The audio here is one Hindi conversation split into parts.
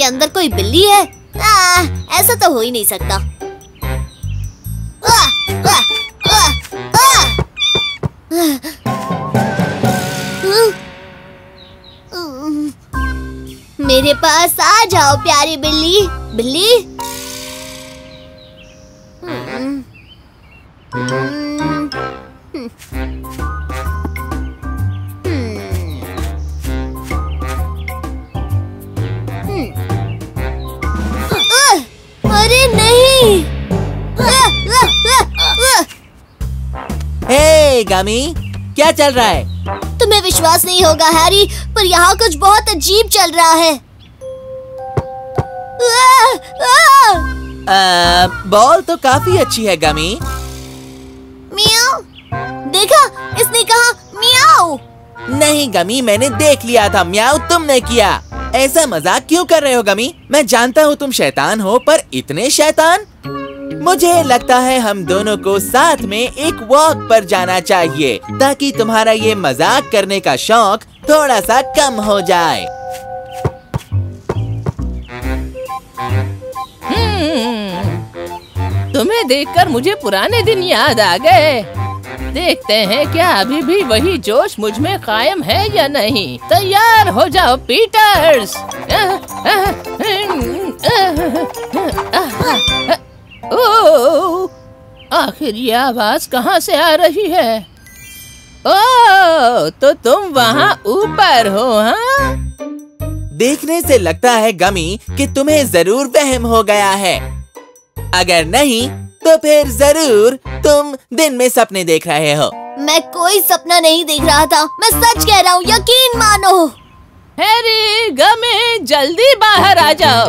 अंदर कोई बिल्ली है? ऐसा तो हो ही नहीं सकता। मेरे पास आ जाओ प्यारी बिल्ली। बिल्ली अरे नहीं। हे गमी, क्या चल रहा है? तुम्हें विश्वास नहीं होगा हैरी, पर यहाँ कुछ बहुत अजीब चल रहा है। बॉल तो काफी अच्छी है गमी। मियाओ, देखा, इसने कहा मियाओ। नहीं गमी, मैंने देख लिया था। म्याऊ तुमने किया। ऐसा मजाक क्यों कर रहे हो गमी? मैं जानता हूँ तुम शैतान हो, पर इतने शैतान? मुझे लगता है हम दोनों को साथ में एक वॉक पर जाना चाहिए, ताकि तुम्हारा ये मजाक करने का शौक थोड़ा सा कम हो जाए। तुम्हें देखकर मुझे पुराने दिन याद आ गए। देखते हैं क्या अभी भी वही जोश मुझ में कायम है या नहीं। तैयार हो जाओ पीटर्स। ओह, आखिर ये आवाज कहाँ से आ रही है? ओह, तो तुम वहाँ ऊपर हो? हाँ, देखने से लगता है गमी कि तुम्हें जरूर वहम हो गया है। अगर नहीं तो फिर जरूर तुम दिन में सपने देख रहे हो। मैं कोई सपना नहीं देख रहा था, मैं सच कह रहा हूँ, यकीन मानो। हैरी, गमी, जल्दी बाहर आ जाओ।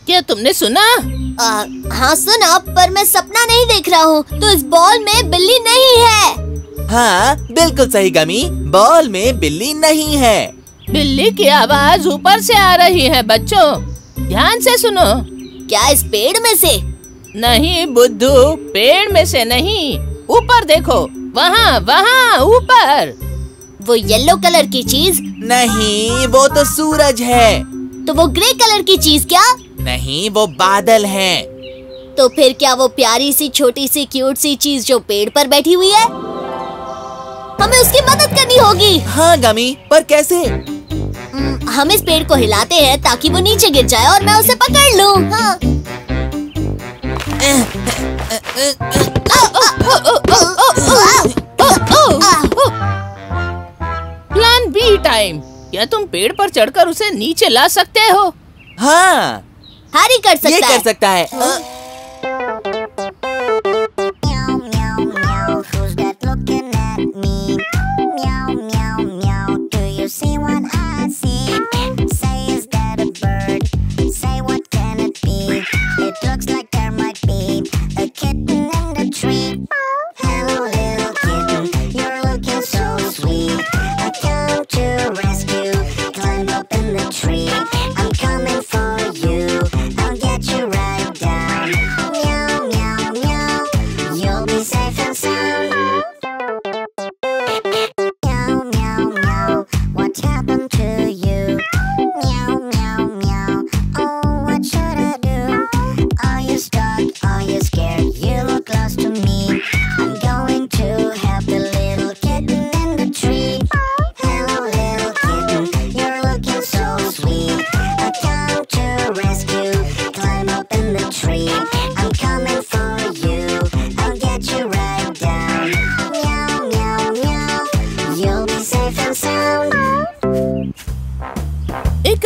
क्या तुमने सुना? हाँ सुना, पर मैं सपना नहीं देख रहा हूँ, तो इस बॉल में बिल्ली नहीं है। हाँ बिल्कुल सही गमी, बॉल में बिल्ली नहीं है। बिल्ली की आवाज ऊपर से आ रही है बच्चों, ध्यान से सुनो। क्या इस पेड़ में से? नहीं बुद्धू, पेड़ में से नहीं, ऊपर देखो, वहाँ वहाँ ऊपर। वो येलो कलर की चीज? नहीं, वो तो सूरज है। तो वो ग्रे कलर की चीज क्या? नहीं, वो बादल हैं। तो फिर क्या वो प्यारी सी छोटी सी क्यूट सी चीज जो पेड़ पर बैठी हुई है? हमें उसकी मदद करनी होगी। हाँ गमी, पर कैसे? हम इस पेड़ को हिलाते हैं ताकि वो नीचे गिर जाए और मैं उसे पकड़ लूं। हाँ। Plan B time. क्या तुम पेड़ पर चढ़कर उसे नीचे ला सकते हो? हाँ, हैरी कर सकता है। ये कर सकता है।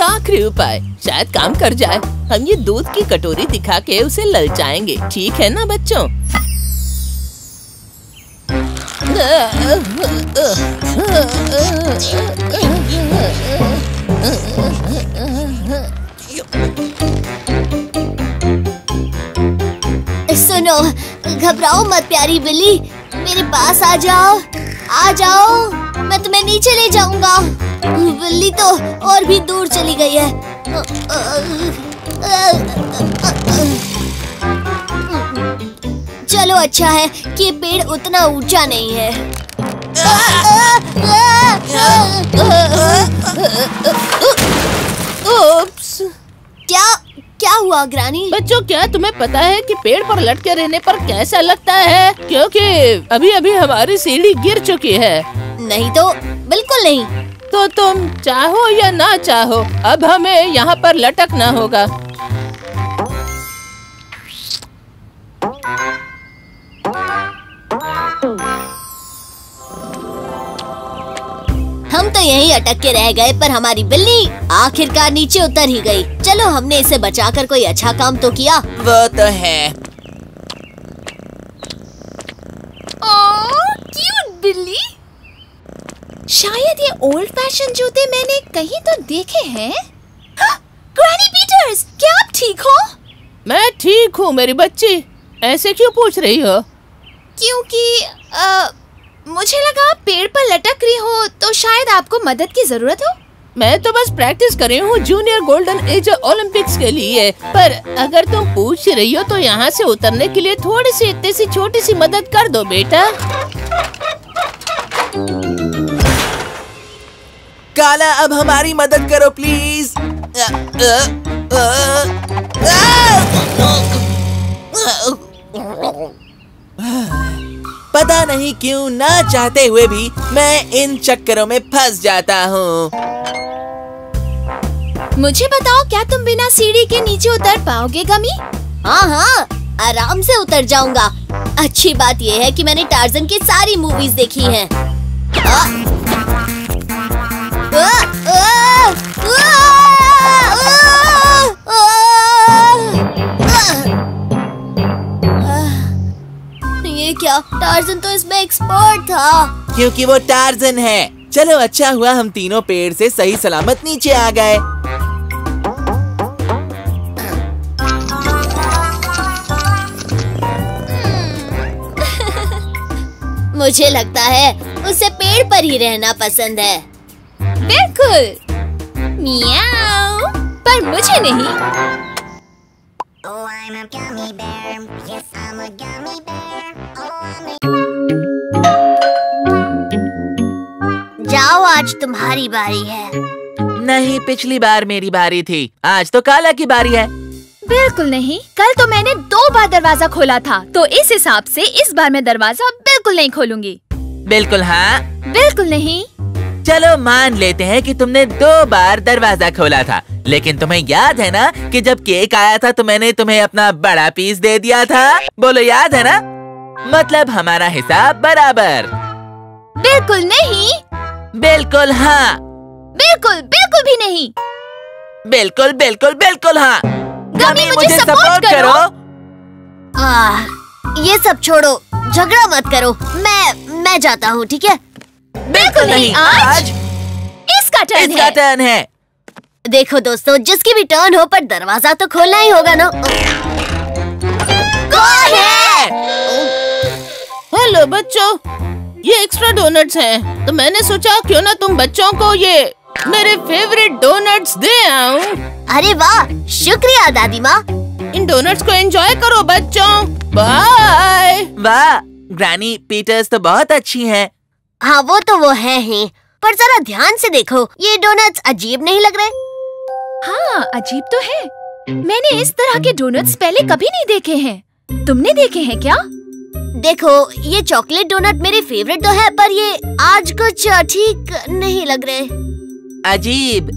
आखिरी उपाय शायद काम कर जाए। हम ये दूध की कटोरी दिखा के उसे ललचाएंगे, ठीक है ना बच्चों? सुनो, घबराओ मत प्यारी बिल्ली, मेरे पास आ जाओ, आ जाओ, मैं तुम्हें नीचे ले जाऊंगा। बिल्ली तो और भी दूर चली गई है। चलो अच्छा है कि ये पेड़ उतना ऊंचा नहीं है। उप्स। क्या हुआ ग्रानी? बच्चों, क्या तुम्हें पता है कि पेड़ पर लटके रहने पर कैसा लगता है? क्योंकि अभी अभी हमारी सीढ़ी गिर चुकी है। नहीं तो बिल्कुल नहीं। तो तुम चाहो या ना चाहो, अब हमें यहाँ पर लटकना होगा। हम तो यहीं अटक के रह गए, पर हमारी बिल्ली आखिरकार नीचे उतर ही गई। चलो, हमने इसे बचाकर कोई अच्छा काम तो किया। वो तो है। ओह, क्यूट बिल्ली। शायद ये ओल्ड फैशन जूते मैंने कहीं तो देखे हैं। ग्रैनी पीटर्स, क्या आप ठीक हो? मैं ठीक हूँ मेरी बच्ची। ऐसे क्यों पूछ रही हो? क्योंकि मुझे लगा आप पेड़ पर लटक रही हो, तो शायद आपको मदद की जरूरत हो। मैं तो बस प्रैक्टिस कर रही हूँ जूनियर गोल्डन एज ओलंपिक्स के लिए। पर अगर तुम पूछ रही हो तो यहाँ से उतरने के लिए थोड़ी सी इतनी सी छोटी सी मदद कर दो बेटा। काला, अब हमारी मदद करो प्लीज। पता नहीं क्यों, ना चाहते हुए भी मैं इन चक्करों में फंस जाता हूँ। मुझे बताओ, क्या तुम बिना सीढ़ी के नीचे उतर पाओगे गमी? हाँ, आराम से उतर जाऊंगा। अच्छी बात यह है कि मैंने टार्ज़न की सारी मूवीज देखी हैं। ये क्या? टार्ज़न तो इसमें एक्सपर्ट था। क्योंकि वो टार्ज़न है। चलो, अच्छा हुआ हम तीनों पेड़ से सही सलामत नीचे आ गए। मुझे लगता है उसे पेड़ पर ही रहना पसंद है। बिल्कुल। मियाओ, पर मुझे नहीं। Oh, I'm a gummy bear. Yes, I'm a gummy bear. जाओ, आज तुम्हारी बारी है। नहीं, पिछली बार मेरी बारी थी। आज तो काला की बारी है। बिल्कुल नहीं। कल तो मैंने 2 बार दरवाजा खोला था, तो इस हिसाब से इस बार मैं दरवाजा बिल्कुल नहीं खोलूंगी। बिल्कुल हाँ। बिल्कुल नहीं। चलो, मान लेते हैं कि तुमने 2 बार दरवाजा खोला था, लेकिन तुम्हें याद है ना कि जब केक आया था तो मैंने तुम्हें अपना बड़ा पीस दे दिया था। बोलो, याद है ना? मतलब हमारा हिसाब बराबर। बिल्कुल नहीं। बिल्कुल हाँ। बिल्कुल बिल्कुल भी नहीं। बिल्कुल बिल्कुल बिल्कुल हाँ। गमी, मुझे सपोर्ट करो। ये सब छोड़ो, झगड़ा मत करो। मैं जाता हूँ, ठीक है? बिल्कुल नहीं। आज इसका टर्न है। देखो दोस्तों, जिसकी भी टर्न हो, पर दरवाजा तो खोलना ही होगा ना। कौन है? हेलो बच्चों, ये एक्स्ट्रा डोनट्स हैं, तो मैंने सोचा क्यों ना तुम बच्चों को ये मेरे फेवरेट डोनट्स दे आऊं। अरे वाह, शुक्रिया दादी माँ। इन डोनट्स को एंजॉय करो बच्चों। बाय। वाह, ग्रैनी पीटर्स तो बहुत अच्छी हैं। हाँ, वो तो वो है ही, पर जरा ध्यान से देखो, ये डोनट्स अजीब नहीं लग रहे? हाँ, अजीब तो है। मैंने इस तरह के डोनट्स पहले कभी नहीं देखे हैं। तुमने देखे हैं क्या? देखो, ये चॉकलेट डोनट मेरे फेवरेट तो है, पर ये आज कुछ ठीक नहीं लग रहे। अजीब।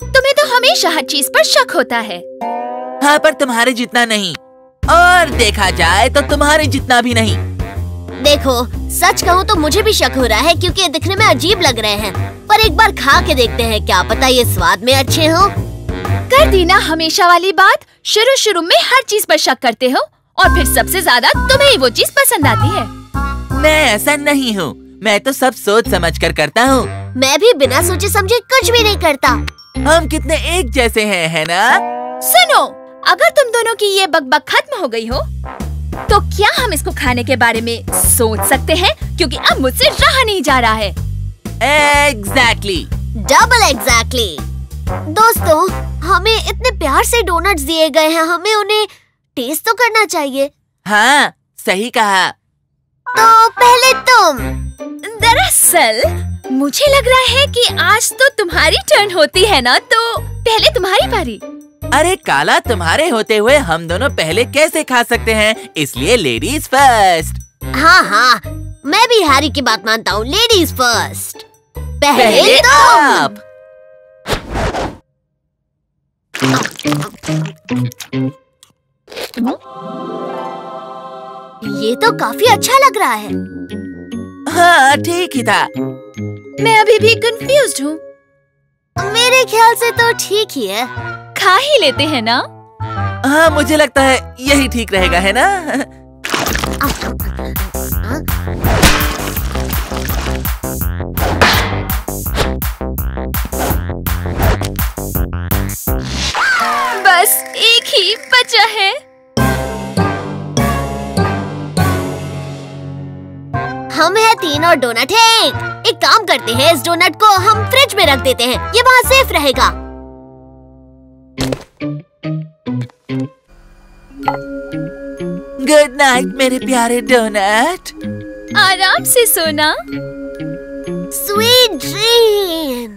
तुम्हें तो हमेशा हर चीज पर शक होता है। हाँ, पर तुम्हारे जितना नहीं, और देखा जाए तो तुम्हारे जितना भी नहीं। देखो, सच कहूँ तो मुझे भी शक हो रहा है, क्योंकि ये दिखने में अजीब लग रहे हैं। पर एक बार खा के देखते हैं, क्या पता ये स्वाद में अच्छे हों। कर दी ना हमेशा वाली बात। शुरू में हर चीज पर शक करते हो, और फिर सबसे ज्यादा तुम्हें ही वो चीज पसंद आती है। मैं ऐसा नहीं हूँ, मैं तो सब सोच समझ कर करता हूँ। मैं भी बिना सोचे समझे कुछ भी नहीं करता। हम कितने एक जैसे हैं, है ना? सुनो, अगर तुम दोनों की ये बकबक खत्म हो गई हो, तो क्या हम इसको खाने के बारे में सोच सकते हैं? क्योंकि अब मुझसे रहा नहीं जा रहा है। Exactly. Double exactly. दोस्तों, हमें इतने प्यार से डोनट्स दिए गए हैं, हमें उन्हें टेस्ट तो करना चाहिए। हाँ, सही कहा। तो पहले तुम। दरअसल मुझे लग रहा है कि आज तो तुम्हारी टर्न होती है ना, तो पहले तुम्हारी बारी। अरे काला, तुम्हारे होते हुए हम दोनों पहले कैसे खा सकते हैं, इसलिए लेडीज फर्स्ट। हाँ हाँ, मैं भी हैरी की बात मानता हूँ। Ladies first. पहले आप। ये तो काफी अच्छा लग रहा है। हाँ, ठीक ही था। मैं अभी भी कंफ्यूज्ड हूँ। मेरे ख्याल से तो ठीक ही है। खा ही लेते हैं ना? हाँ, मुझे लगता है यही ठीक रहेगा, है ना? बस एक ही बचा है। हम हैं 3 और डोनट है 1। एक काम करते हैं, इस डोनट को हम फ्रिज में रख देते हैं, ये वहाँ सेफ रहेगा। गुड नाइट मेरे प्यारे डोनट। आराम से सोना। Sweet dreams.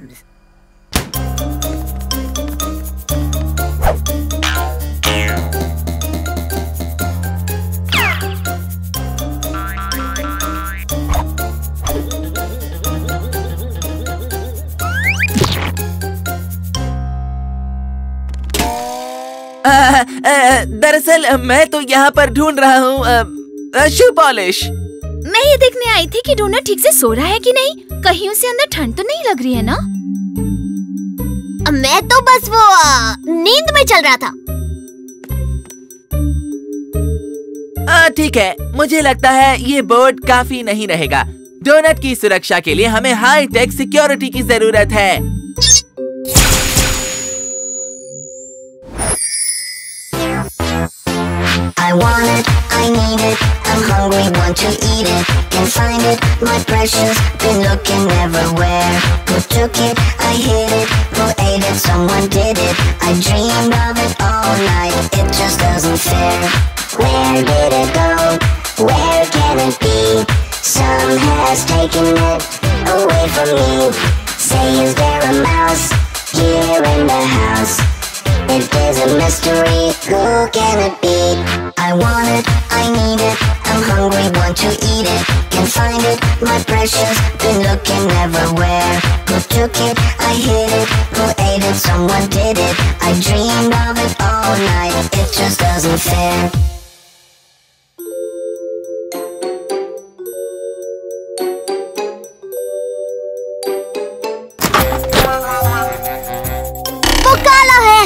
दरअसल मैं तो यहाँ पर ढूंढ रहा हूँ शू पॉलिश। मैं ये देखने आई थी कि डोनट ठीक से सो रहा है कि नहीं। कहीं उसे अंदर ठंड तो नहीं लग रही है ना? मैं तो बस वो नींद में चल रहा था। ठीक है, मुझे लगता है ये बोर्ड काफी नहीं रहेगा। डोनट की सुरक्षा के लिए हमें हाई टेक सिक्योरिटी की जरूरत है। I want it, I need it, I'm hungry, want to eat it, can't find it, my precious, been looking everywhere. Who took it, I hid it, who ate it, someone did it, I dreamed of it all night, it just doesn't fare. Where did it go, where can it be, some has taken it away from me. Say is there a mouse, here in the house? It is a mystery, who can it be? I want it, I need it, I'm hungry, want to eat it, can't find it, my precious, been looking everywhere. Who took it, I hid it, who ate it, someone did it, I dreamed of it all night, it just doesn't fare. वो काला है।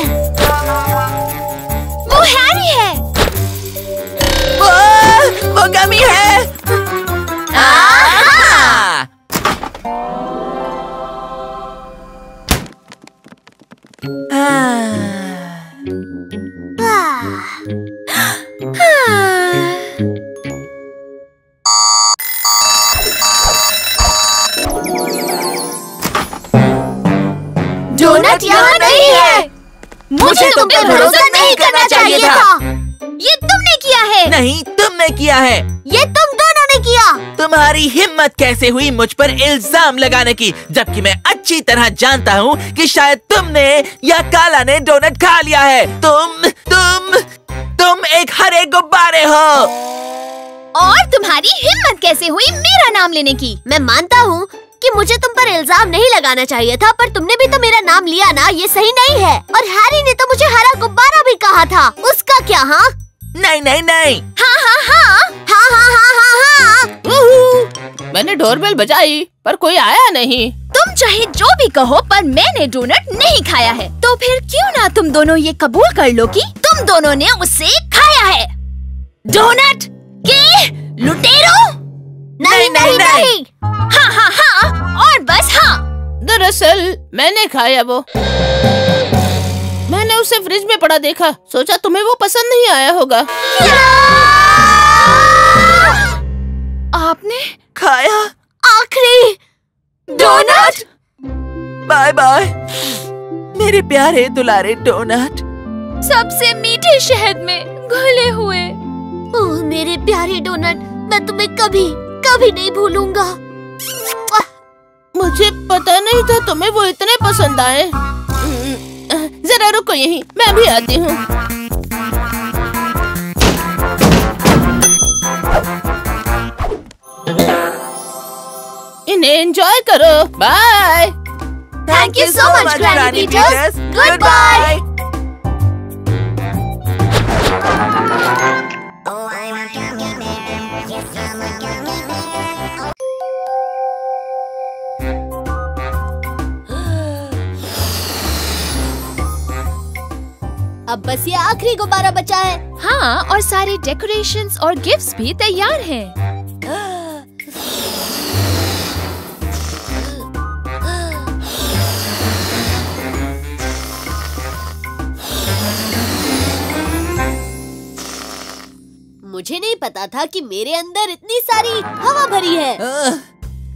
वो हैरी है। वो गमी है। डोनट यहाँ नहीं है। मुझे तुम पे भरोसा नहीं करना चाहिए था। ये तुमने किया है। नहीं, तुमने किया है। ये तुम दोनों ने किया। तुम्हारी हिम्मत कैसे हुई मुझ पर इल्जाम लगाने की, जबकि मैं अच्छी तरह जानता हूँ कि शायद तुमने या काला ने डोनट खा लिया है। तुम एक हरे गुब्बारे हो। और तुम्हारी हिम्मत कैसे हुई मेरा नाम लेने की? मैं मानता हूँ कि मुझे तुम पर इल्जाम नहीं लगाना चाहिए था, पर तुमने भी तो मेरा नाम लिया ना, ये सही नहीं है। और हैरी ने तो मुझे हरा गुब्बारा भी कहा था, उसका क्या? हाँ नहीं नहीं नहीं। हाँ हाँ हाँ हाँ हाँ हाँ हाँ हाँ। मैंने डोरबेल बजाई पर कोई आया नहीं। तुम चाहे जो भी कहो, पर मैंने डोनट नहीं खाया है। तो फिर क्यों ना तुम दोनों ये कबूल कर लो कि तुम दोनों ने उसे खाया है। डोनट के लुटेरो। नहीं नहीं नहीं। हाँ हाँ हाँ और बस हाँ। दरअसल मैंने खाया वो। मैंने उसे फ्रिज में पड़ा देखा, सोचा तुम्हें वो पसंद नहीं आया होगा। आपने खाया आखिरी डोनट। बाय बाय मेरे प्यारे दुलारे डोनट। सबसे मीठे शहद में घुले हुए। ओह मेरे प्यारे डोनट, मैं तुम्हें कभी कभी नहीं भूलूंगा। मुझे पता नहीं था तुम्हें वो इतने पसंद आए। जरा रुको यहीं, मैं भी आती हूँ। इन्हें एंजॉय करो। Bye. Thank you so much, Granny Peters. Goodbye. Oh, I'm a gummy bear. Yes, I'm a gummy bear. अब बस ये आखिरी गुब्बारा बचा है। हाँ, और सारे डेकोरेशंस और गिफ्ट्स भी तैयार हैं। मुझे नहीं पता था कि मेरे अंदर इतनी सारी हवा भरी है।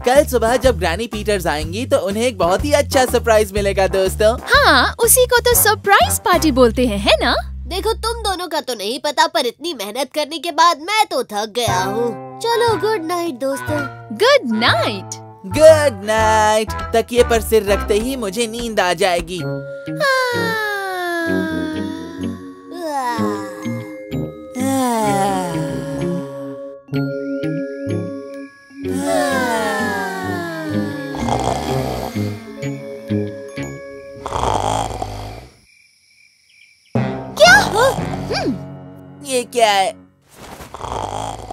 कल सुबह जब ग्रैनी पीटर्स आएंगी तो उन्हें एक बहुत ही अच्छा सरप्राइज मिलेगा दोस्तों। हाँ, उसी को तो सरप्राइज पार्टी बोलते हैं, है ना? देखो तुम दोनों का तो नहीं पता, पर इतनी मेहनत करने के बाद मैं तो थक गया हूँ। चलो गुड नाइट दोस्तों। Good night. Good night. तकिए पर सिर रखते ही मुझे नींद आ जाएगी। ये क्या है?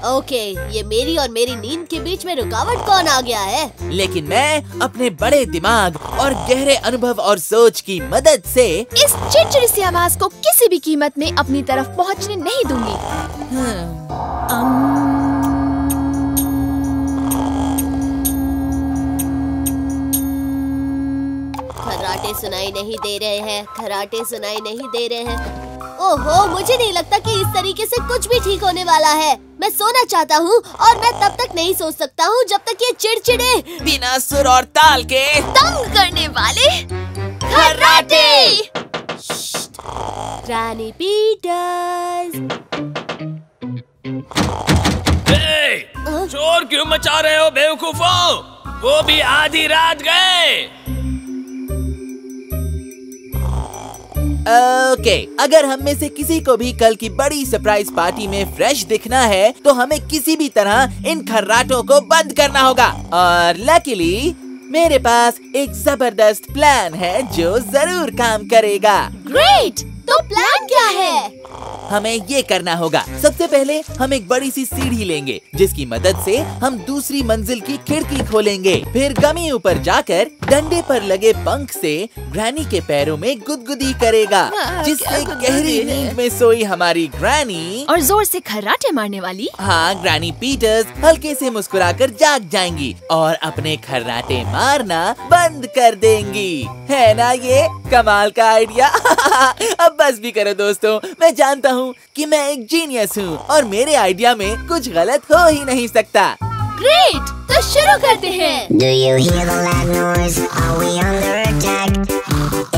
ओके, ये मेरी और मेरी नींद के बीच में रुकावट कौन आ गया है? लेकिन मैं अपने बड़े दिमाग और गहरे अनुभव और सोच की मदद से इस चिड़चिड़ी सी आवाज को किसी भी कीमत में अपनी तरफ पहुंचने नहीं दूंगी। खर्राटे सुनाई नहीं दे रहे हैं, खर्राटे सुनाई नहीं दे रहे हैं। ओहो, मुझे नहीं लगता कि इस तरीके से कुछ भी ठीक होने वाला है। मैं सोना चाहता हूँ और मैं तब तक नहीं सो सकता हूँ जब तक ये चिड़चिड़े बिना सुर और ताल के तंग करने वाले खर्राटे। Granny Peters. शोर क्यों मचा रहे हो बेवकूफों? वो भी आधी रात गए। ओके, अगर हम में से किसी को भी कल की बड़ी सरप्राइज पार्टी में फ्रेश दिखना है तो हमें किसी भी तरह इन खर्राटों को बंद करना होगा। और लकीली मेरे पास एक जबरदस्त प्लान है जो जरूर काम करेगा। ग्रेट! तो प्लान क्या है? हमें ये करना होगा। सबसे पहले हम एक बड़ी सी सीढ़ी लेंगे जिसकी मदद से हम दूसरी मंजिल की खिड़की खोलेंगे। फिर गमी ऊपर जाकर डंडे पर लगे पंख से ग्रैनी के पैरों में गुदगुदी करेगा, जिससे गहरी नींद में सोई हमारी ग्रैनी और जोर से खर्राटे मारने वाली ग्रैनी पीटर्स हल्के से मुस्कुराकर जाग जाएंगी और अपने खर्राटे मारना बंद कर देंगी। है ना ये कमाल का आइडिया? अब बस भी करो दोस्तों, मैं जानता हूँ कि मैं एक जीनियस हूँ और मेरे आइडिया में कुछ गलत हो ही नहीं सकता। ग्रेट! तो शुरू करते हैं। Do you hear the loud noise? Are we under attack?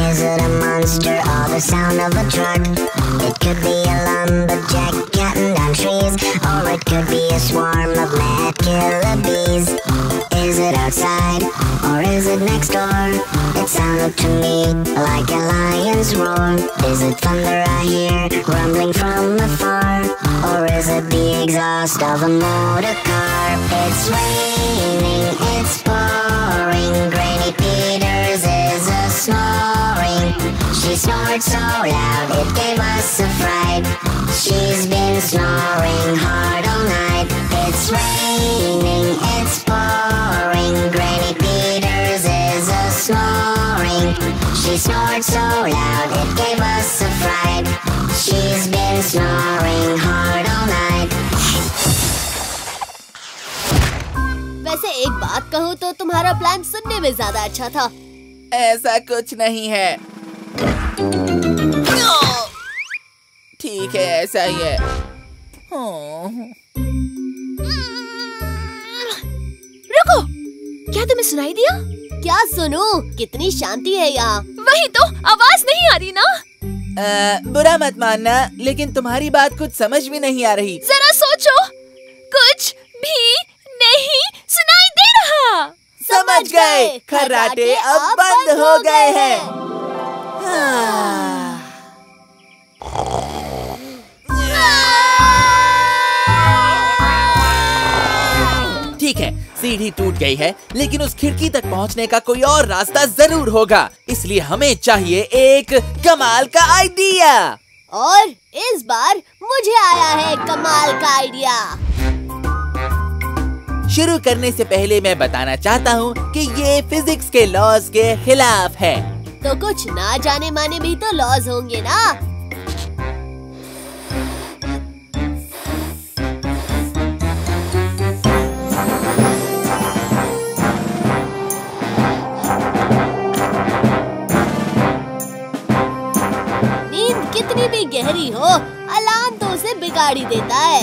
Is it a monster or the sound of a truck? It could be a lumberjack cutting down trees, or it could be a swarm of mad killer bees. Is it outside or is it next door? It sounded to me like a lion's roar. Is it thunder I hear rumbling from afar, or is it the exhaust of a motor car? It's raining, it's pouring, Granny Peters is a snoring. She snored so loud it gave us a fright. She's been snoring hard all night. It's raining, it's pouring, Granny Peters is a snoring. She snored so loud it gave us a fright. She's been snoring hard all night. वैसे एक बात कहूँ तो तुम्हारा प्लान सुनने में ज्यादा अच्छा था। ऐसा कुछ नहीं है। ठीक है, ऐसा ही है। रुको, क्या तुम्हें सुनाई दिया? क्या सुनूं? कितनी शांति है यहाँ। वही तो, आवाज नहीं आ रही ना? बुरा मत मानना, लेकिन तुम्हारी बात कुछ समझ में नहीं आ रही। जरा सोचो, कुछ भी नहीं सुनाई दे रहा। समझ गए, खर्राटे अब बंद हो गए हैं। ठीक है, सीढ़ी टूट गई है, लेकिन उस खिड़की तक पहुंचने का कोई और रास्ता जरूर होगा। इसलिए हमें चाहिए एक कमाल का आइडिया। और इस बार मुझे आया है कमाल का आइडिया। शुरू करने से पहले मैं बताना चाहता हूँ कि ये फिजिक्स के लॉज के खिलाफ है। तो कुछ ना जाने माने भी तो लॉज होंगे ना। नींद कितनी भी गहरी हो, अलार्म तो उसे बिगाड़ ही देता है।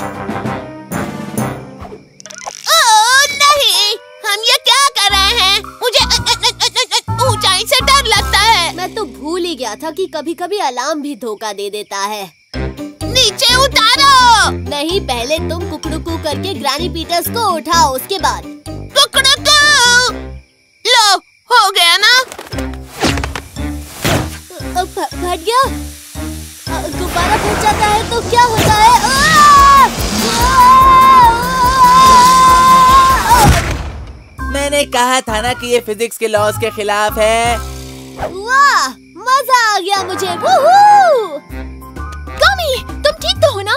नहीं, हम ये क्या कर रहे हैं? मुझे ऊंचाई से डर लगता है। मैं तो भूल ही गया था कि कभी-कभी अलार्म भी धोखा दे देता है। नीचे उतारो। नहीं, पहले तुम कुकड़ुकू करके ग्रैनी पीटर्स को उठाओ, उसके बाद। कुकड़ुकू! लो, हो गया ना? फट गया। गुब्बारा फट जाता है तो क्या होता है? मैंने कहा था ना कि ये फिजिक्स के लॉज के खिलाफ है। वाह, मजा आ गया मुझे। वूहू! गमी, तुम ठीक तो हो ना?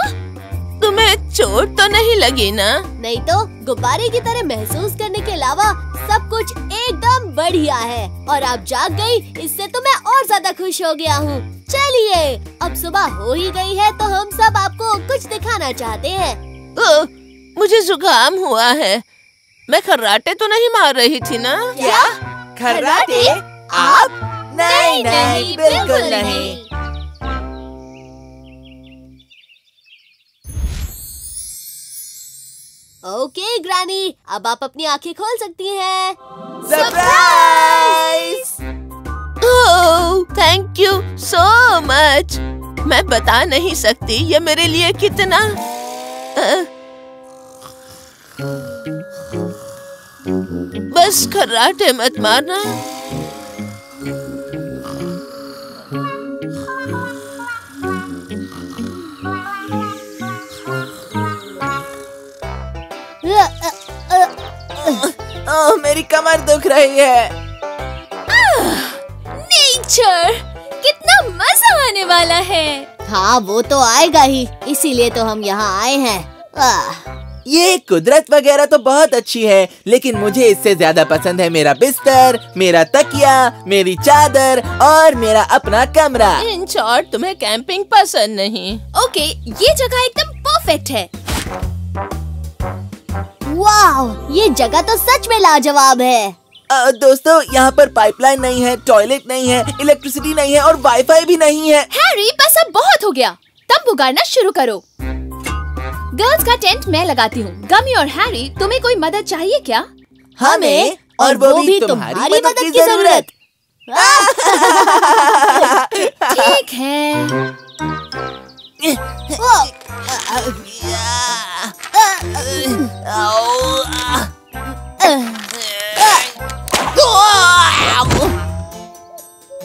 तुम्हें चोट तो नहीं लगी ना? नहीं तो, गुब्बारे की तरह महसूस करने के अलावा सब कुछ एकदम बढ़िया है। और आप जाग गई, इससे तो मैं और ज्यादा खुश हो गया हूँ। चलिए, अब सुबह हो ही गई है तो हम सब आपको कुछ दिखाना चाहते हैं। मुझे जुकाम हुआ है। मैं खर्राटे तो नहीं मार रही थी ना? क्या? खर्राटे? आप? नहीं नहीं, बिल्कुल नहीं। ओके ग्रैनी, अब आप अपनी आंखें खोल सकती हैं। Surprise! Oh, thank you so much. मैं बता नहीं सकती ये मेरे लिए कितना बस खर्राटे मत मारना। ओह, मेरी कमर दुख रही है। नेचर, कितना मजा आने वाला है। हाँ, वो तो आएगा ही, इसीलिए तो हम यहाँ आए हैं। ये कुदरत वगैरह तो बहुत अच्छी है, लेकिन मुझे इससे ज्यादा पसंद है मेरा बिस्तर, मेरा तकिया, मेरी चादर और मेरा अपना कमरा। इन शॉर्ट, तुम्हें कैंपिंग पसंद नहीं? ओके, ये जगह एकदम परफेक्ट है। वाह, ये जगह तो सच में लाजवाब है। दोस्तों, यहाँ पर पाइपलाइन नहीं है, टॉयलेट नहीं है, इलेक्ट्रिसिटी नहीं है और वाईफाई भी नहीं है। हैरी, बस अब बहुत हो गया। तंबू गाड़ना शुरू करो। गर्ल्स का टेंट मैं लगाती हूँ। गमी और हैरी, तुम्हें कोई मदद चाहिए क्या? हमें, और वो भी तुम्हारी मदद की जरूरत। ठीक है।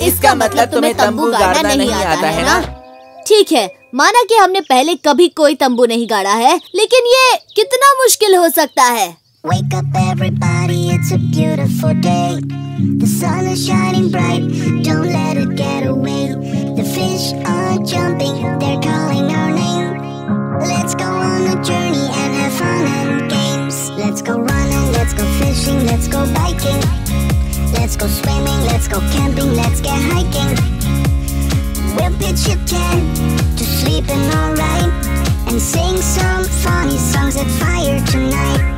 इसका मतलब तुम्हें तंबू गाड़ना नहीं आता है ना? ठीक है, माना कि हमने पहले कभी कोई तंबू नहीं गाड़ा है, लेकिन ये कितना मुश्किल हो सकता है। Wake up everybody, it's a beautiful day. The sun is shining bright, don't let it get away. The fish are jumping, they're calling our name. Let's go on a journey and have fun and games. Let's go running, let's go fishing, let's go biking. Let's go swimming, let's go camping, let's get hiking. We'll pitch a tent to sleep in alright and sing some funny songs at fire tonight.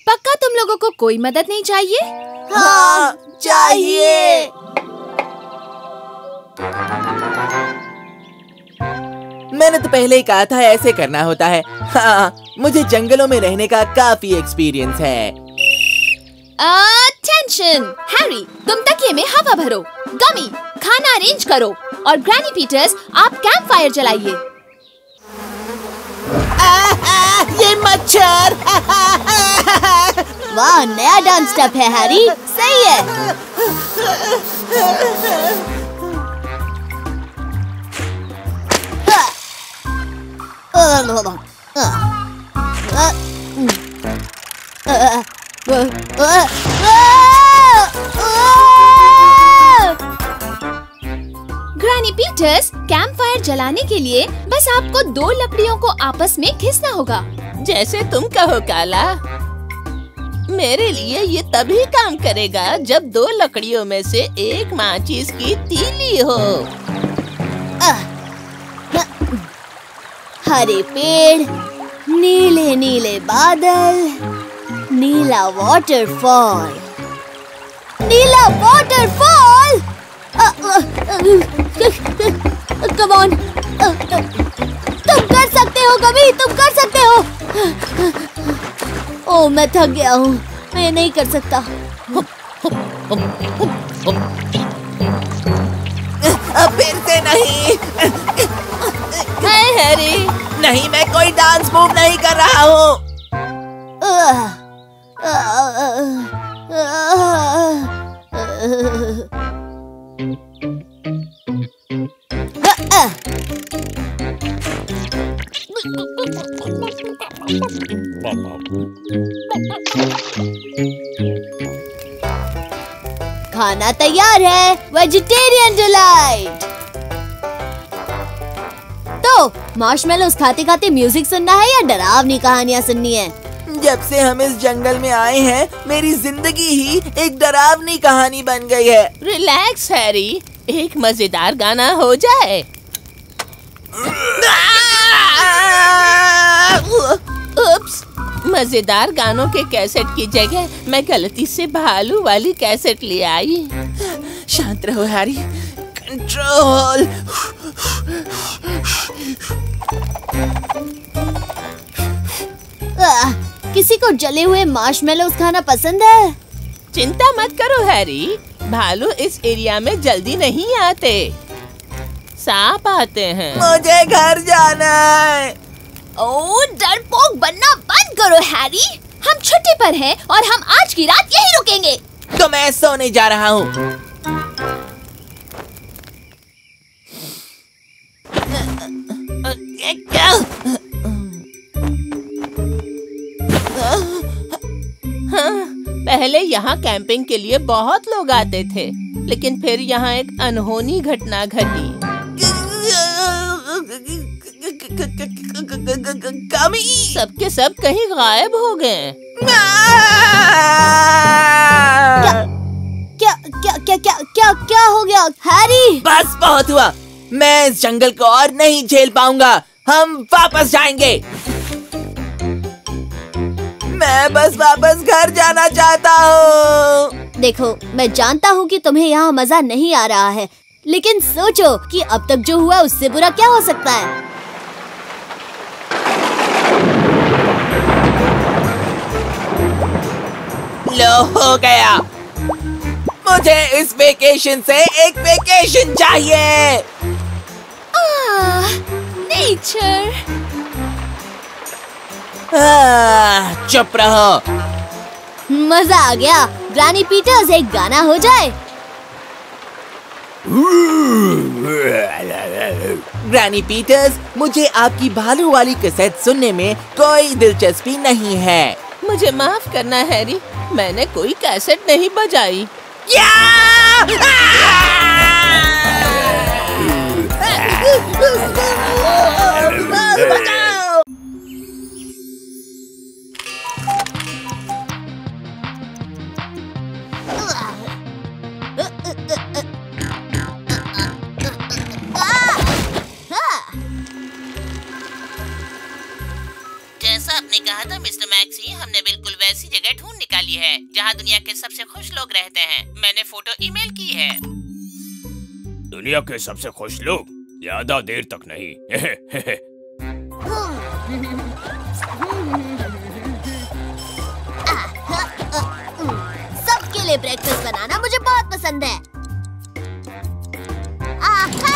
पक्का तुम लोगों को कोई मदद नहीं चाहिए? हाँ, चाहिए। मैंने तो पहले ही कहा था ऐसे करना होता है। हाँ, मुझे जंगलों में रहने का काफी एक्सपीरियंस है। अटेंशन! हैरी, तुम तकिए में हवा भरो। गमी, खाना अरेंज करो। और ग्रैनी पीटर्स, आप कैंप फायर जलाइए। ये मच्छर! वाह, नया डांस स्टेप है हैरी, सही है। ग्रैनी पीटर्स, कैंप फायर जलाने के लिए बस आपको 2 लकड़ियों को आपस में घिसना होगा। जैसे तुम कहो काला। मेरे लिए ये तभी काम करेगा जब 2 लकड़ियों में से एक माचिस की तीली हो। हरे पेड़, नीले नीले बादल, नीला वाटरफॉल, नीला वाटरफॉल। कम ऑन, तुम कर सकते हो कभी, तुम कर सकते हो। ओह, मैं थक गया हूँ, मैं नहीं कर सकता। फिर से नहीं। हैरी, नहीं, मैं कोई डांस मूव नहीं कर रहा हूँ। खाना तैयार है, वेजिटेरियन डिलाइट। तो मार्शमेलोस खाते खाते म्यूजिक सुनना है या डरावनी कहानियाँ सुननी है? जब से हम इस जंगल में आए हैं, मेरी जिंदगी ही एक डरावनी कहानी बन गई है। रिलैक्स हैरी, एक मजेदार गाना हो जाए। उप्स, मजेदार गानों के कैसेट की जगह मैं गलती से भालू वाली कैसेट ले आई। शांत रहो हैरी, कंट्रोल। किसी को जले हुए मार्शमेलोस खाना पसंद है? चिंता मत करो हैरी, भालू इस एरिया में जल्दी नहीं आते, सांप आते हैं। मुझे घर जाना है। ओह, डरपोक बनना बंद करो हैरी, हम छुट्टी पर हैं और हम आज की रात यहीं रुकेंगे। तो मैं सोने जा रहा हूँ। पहले यहाँ कैंपिंग के लिए बहुत लोग आते थे, लेकिन फिर यहाँ एक अनहोनी घटना घटी। कमी सबके सब कहीं गायब हो गए। क्या हो गया हैरी? बस बहुत हुआ, मैं इस जंगल को और नहीं झेल पाऊंगा। हम वापस जाएंगे। मैं बस वापस घर जाना चाहता हूँ। देखो, मैं जानता हूँ कि तुम्हें यहाँ मजा नहीं आ रहा है, लेकिन सोचो कि अब तक जो हुआ उससे बुरा क्या हो सकता है। लो, हो गया। मुझे इस वेकेशन से एक वेकेशन चाहिए। नेचर। चुप रहो। मजा आ गया। ग्रैनी पीटर्स, एक गाना हो जाए। ग्रैनी पीटर्स, मुझे आपकी भालू वाली कैसेट सुनने में कोई दिलचस्पी नहीं है। मुझे माफ करना हैरी, मैंने कोई कैसेट नहीं बजाई। जैसा आपने कहा था मिस्टर मैक्सी, हमने बिल्कुल वैसी जगह ढूंढ निकाली है जहां दुनिया के सबसे खुश लोग रहते हैं। मैंने फोटो ईमेल की है। दुनिया के सबसे खुश लोग? ज्यादा देर तक नहीं। सबके लिए ये ब्रेकफास्ट बनाना मुझे बहुत पसंद है। आहा!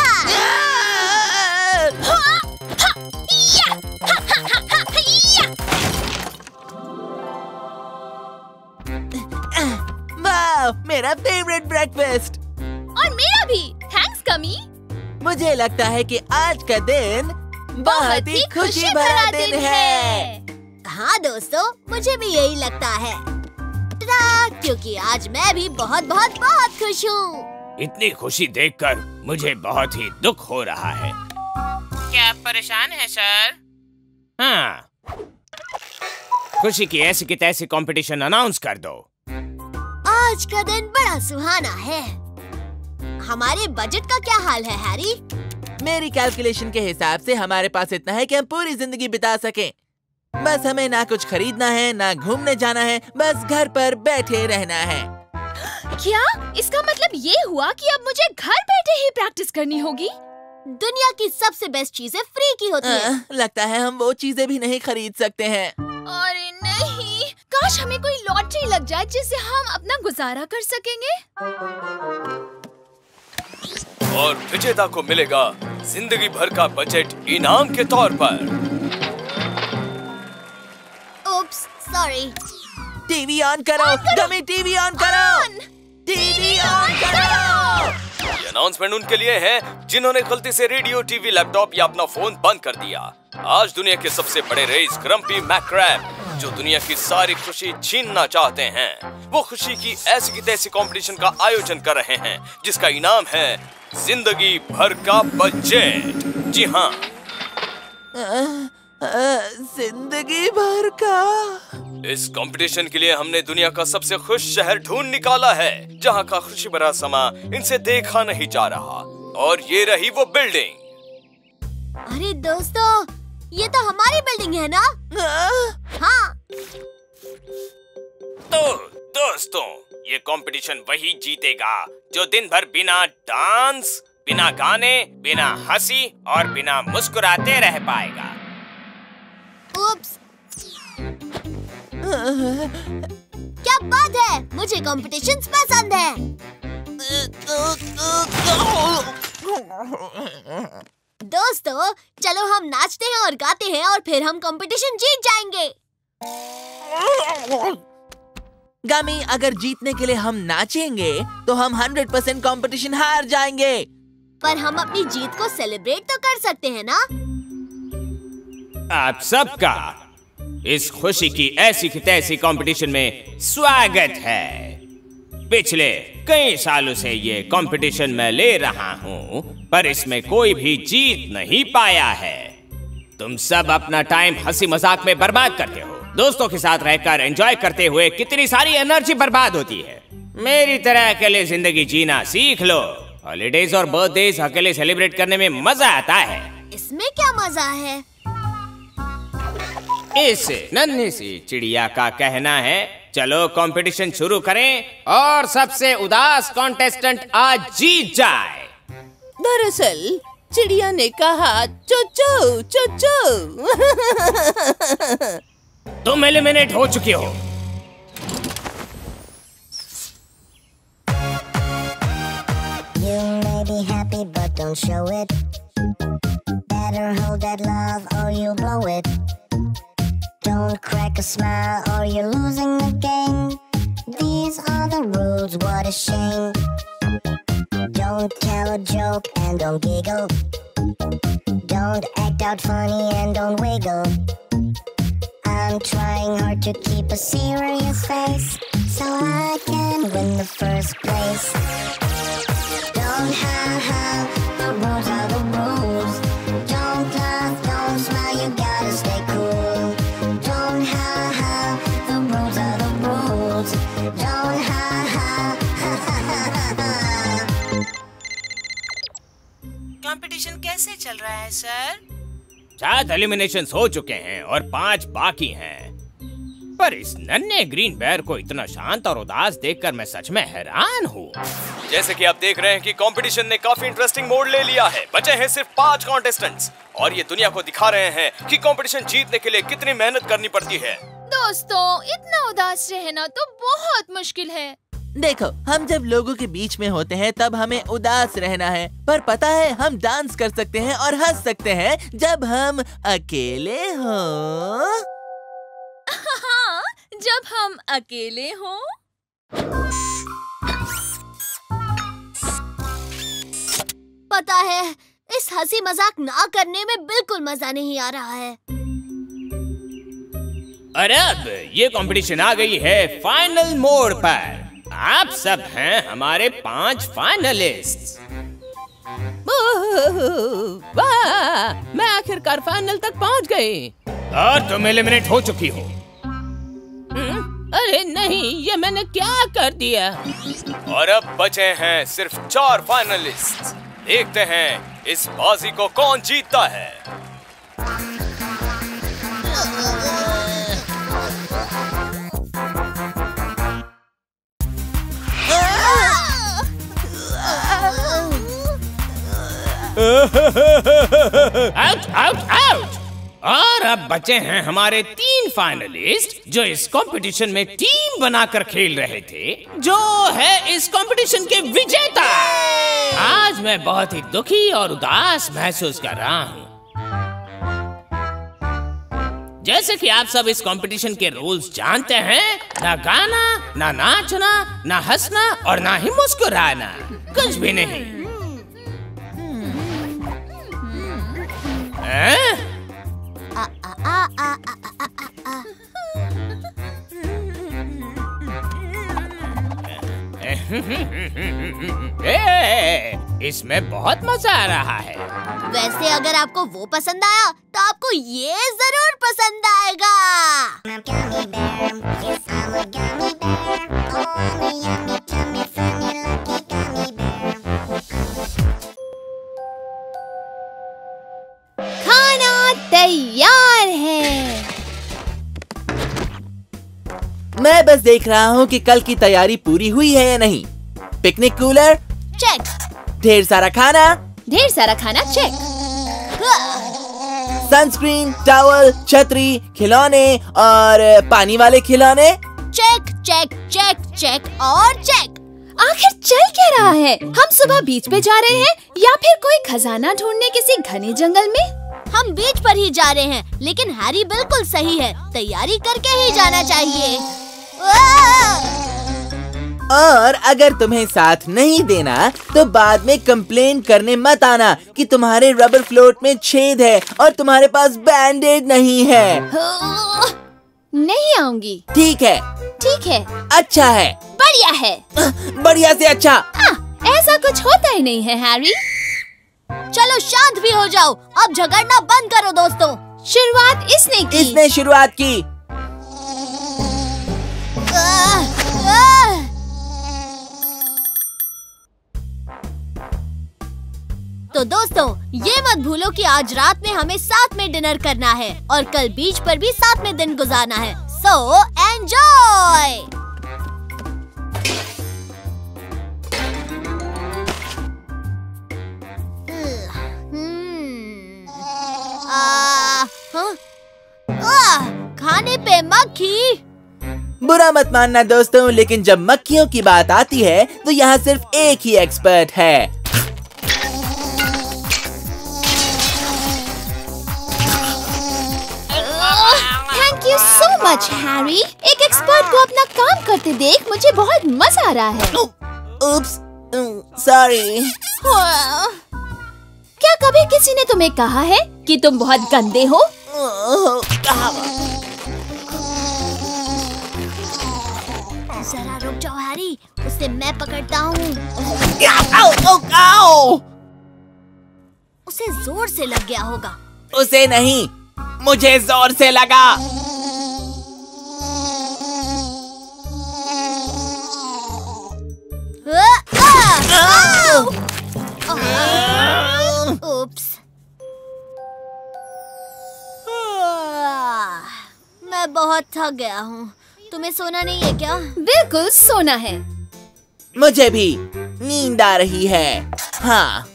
वाह, मेरा फेवरेट ब्रेकफास्ट। और मेरा भी। थैंक्स कमी। मुझे लगता है कि आज का दिन बहुत ही खुशी भरा दिन है। हाँ दोस्तों, मुझे भी यही लगता है। क्योंकि आज मैं भी बहुत बहुत बहुत खुश हूँ। इतनी खुशी देखकर मुझे बहुत ही दुख हो रहा है। क्या आप परेशान हैं सर? हाँ, खुशी की ऐसी की तैसी कंपटीशन अनाउंस कर दो। आज का दिन बड़ा सुहाना है। हमारे बजट का क्या हाल है हैरी? मेरी कैलकुलेशन के हिसाब से हमारे पास इतना है कि हम पूरी जिंदगी बिता सकें। बस हमें ना कुछ खरीदना है, ना घूमने जाना है, बस घर पर बैठे रहना है। क्या इसका मतलब ये हुआ कि अब मुझे घर बैठे ही प्रैक्टिस करनी होगी? दुनिया की सबसे बेस्ट चीजें फ्री की होती हैं। लगता है हम वो चीजें भी नहीं खरीद सकते हैं। अरे नहीं, काश हमें कोई लॉटरी लग जाए जिससे हम अपना गुजारा कर सकेंगे। और विजेता को मिलेगा जिंदगी भर का बजट इनाम के तौर पर। Oops, sorry. टीवी ऑन करो, गमी टीवी ऑन करो, टीवी ऑन करो। ये अनाउंसमेंट उनके लिए है जिन्होंने गलती से रेडियो, टीवी, लैपटॉप या अपना फोन बंद कर दिया। आज दुनिया के सबसे बड़े रईस ग्रम्पी मैकक्रैब, जो दुनिया की सारी खुशी छीनना चाहते हैं, वो खुशी की ऐसी की तैसी कंपटीशन का आयोजन कर रहे हैं जिसका इनाम है जिंदगी भर का बजट। जी हाँ, जिंदगी भर का। इस कंपटीशन के लिए हमने दुनिया का सबसे खुश शहर ढूंढ निकाला है जहाँ का खुशी भरा समा इनसे देखा नहीं जा रहा। और ये रही वो बिल्डिंग। अरे दोस्तों, ये तो हमारी बिल्डिंग है ना? हाँ। तो दोस्तों, ये कंपटीशन वही जीतेगा जो दिन भर बिना डांस, बिना गाने, बिना हंसी और बिना मुस्कुराते रह पाएगा। Oops. क्या बात है, मुझे कॉम्पिटिशन्स पसंद है। दोस्तों, चलो हम नाचते हैं और गाते हैं और फिर हम कंपटीशन जीत जाएंगे। गमी, अगर जीतने के लिए हम नाचेंगे तो हम 100% कंपटीशन हार जाएंगे। पर हम अपनी जीत को सेलिब्रेट तो कर सकते हैं ना? आप सबका इस खुशी की ऐसी की तैसी कंपटीशन में स्वागत है। पिछले कई सालों से ये कंपटीशन मैं ले रहा हूँ, पर इसमें कोई भी जीत नहीं पाया है। तुम सब अपना टाइम हंसी मजाक में बर्बाद करते हो। दोस्तों के साथ रहकर एंजॉय करते हुए कितनी सारी एनर्जी बर्बाद होती है। मेरी तरह अकेले जिंदगी जीना सीख लो। हॉलीडेज और बर्थडेज अकेले सेलिब्रेट करने में मजा आता है। इसमें क्या मजा है? इस नन्ही सी चिड़िया का कहना है, चलो कंपटीशन शुरू करें और सबसे उदास कॉन्टेस्टेंट आज जीत जाए। दरअसल चिड़िया ने कहा चुचू चुचू। तुम एलिमिनेट हो चुकी हो। You may be happy but don't show it. Better hold that love or you'll blow it. Don't crack a smile or you're losing the game. These are the rules, what a shame. Don't tell a joke and don't giggle. Don't act out funny and don't wiggle. I'm trying hard to keep a serious face so I can win the first place. Don't ha-ha, the rules are the rules. Don't laugh, don't smile, you gotta stay cool. Don't ha-ha, the rules are the rules. Don't ha-ha, ha-ha-ha-ha-ha. Competition कैसे चल रहा है सर? 7 एलिमिनेशंस हो चुके हैं और 5 बाकी हैं। पर इस नन्हे ग्रीन बेयर को इतना शांत और उदास देखकर मैं सच में हैरान हूँ। जैसे कि आप देख रहे हैं कि कंपटीशन ने काफी इंटरेस्टिंग मोड़ ले लिया है। बचे हैं सिर्फ 5 कॉन्टेस्टेंट्स और ये दुनिया को दिखा रहे हैं कि कंपटीशन जीतने के लिए कितनी मेहनत करनी पड़ती है। दोस्तों, इतना उदास रहना तो बहुत मुश्किल है। देखो, हम जब लोगों के बीच में होते हैं तब हमें उदास रहना है, पर पता है हम डांस कर सकते हैं और हंस सकते हैं जब हम अकेले हों। हाँ, जब हम अकेले हों। पता है, इस हंसी मजाक ना करने में बिल्कुल मजा नहीं आ रहा है। और अब ये कंपटीशन आ गई है फाइनल मोड पर। आप सब हैं हमारे 5 फाइनलिस्ट। वाह, मैं आखिरकार फाइनल तक पहुंच गई। और तुम एलिमिनेट हो चुकी हो। अरे नहीं, ये मैंने क्या कर दिया? और अब बचे हैं सिर्फ 4 फाइनलिस्ट। देखते हैं इस बाजी को कौन जीतता है। Out out out. और अब बचे हैं हमारे 3 फाइनलिस्ट जो इस कंपटीशन में टीम बनाकर खेल रहे थे, जो है इस कंपटीशन के विजेता। आज मैं बहुत ही दुखी और उदास महसूस कर रहा हूँ। जैसे कि आप सब इस कंपटीशन के रूल्स जानते हैं, ना गाना, ना नाचना, ना हंसना और ना ही मुस्कुराना, कुछ भी नहीं। इसमें बहुत मजा आ रहा है। वैसे अगर आपको वो पसंद आया तो आपको ये जरूर पसंद आएगा। खाना तैयार है। मैं बस देख रहा हूँ कि कल की तैयारी पूरी हुई है या नहीं। Picnic cooler check. ढेर सारा खाना चेक। सनस्क्रीन, टॉवल, छतरी, खिलौने और पानी वाले खिलौने। चेक चेक चेक चेक और चेक। आखिर चल क्या रहा है? हम सुबह बीच पे जा रहे हैं या फिर कोई खजाना ढूंढने किसी घने जंगल में? हम बीच पर ही जा रहे हैं, लेकिन हैरी बिल्कुल सही है, तैयारी करके ही जाना चाहिए। और अगर तुम्हें साथ नहीं देना तो बाद में कंप्लेन करने मत आना कि तुम्हारे रबर फ्लोट में छेद है और तुम्हारे पास बैंडेड नहीं है। नहीं आऊंगी। ठीक है। अच्छा है। बढ़िया है। बढ़िया से अच्छा। ऐसा कुछ होता ही नहीं है हैरी। चलो शांत भी हो जाओ, अब झगड़ना बंद करो दोस्तों। शुरुआत इसने शुरुआत की। तो दोस्तों, ये मत भूलो कि आज रात में हमें साथ में डिनर करना है और कल बीच पर भी साथ में दिन गुजारना है। So enjoy. खाने पे मक्खी। बुरा मत मानना दोस्तों, लेकिन जब मक्खियों की बात आती है तो यहाँ सिर्फ एक ही एक्सपर्ट है। Thank you so much Harry. एक एक्सपर्ट को अपना काम करते देख मुझे बहुत मजा आ रहा है। उप्स, सॉरी। क्या कभी किसी ने तुम्हें कहा है कि तुम बहुत गंदे हो? जरा रुक जाओ हैरी, उसे मैं पकड़ता हूँ। उसे जोर से लग गया होगा। उसे नहीं, मुझे जोर से लगा। उप्स। मैं बहुत थक गया हूँ। तुम्हें सोना नहीं है क्या? बिल्कुल सोना है। मुझे भी नींद आ रही है। हाँ।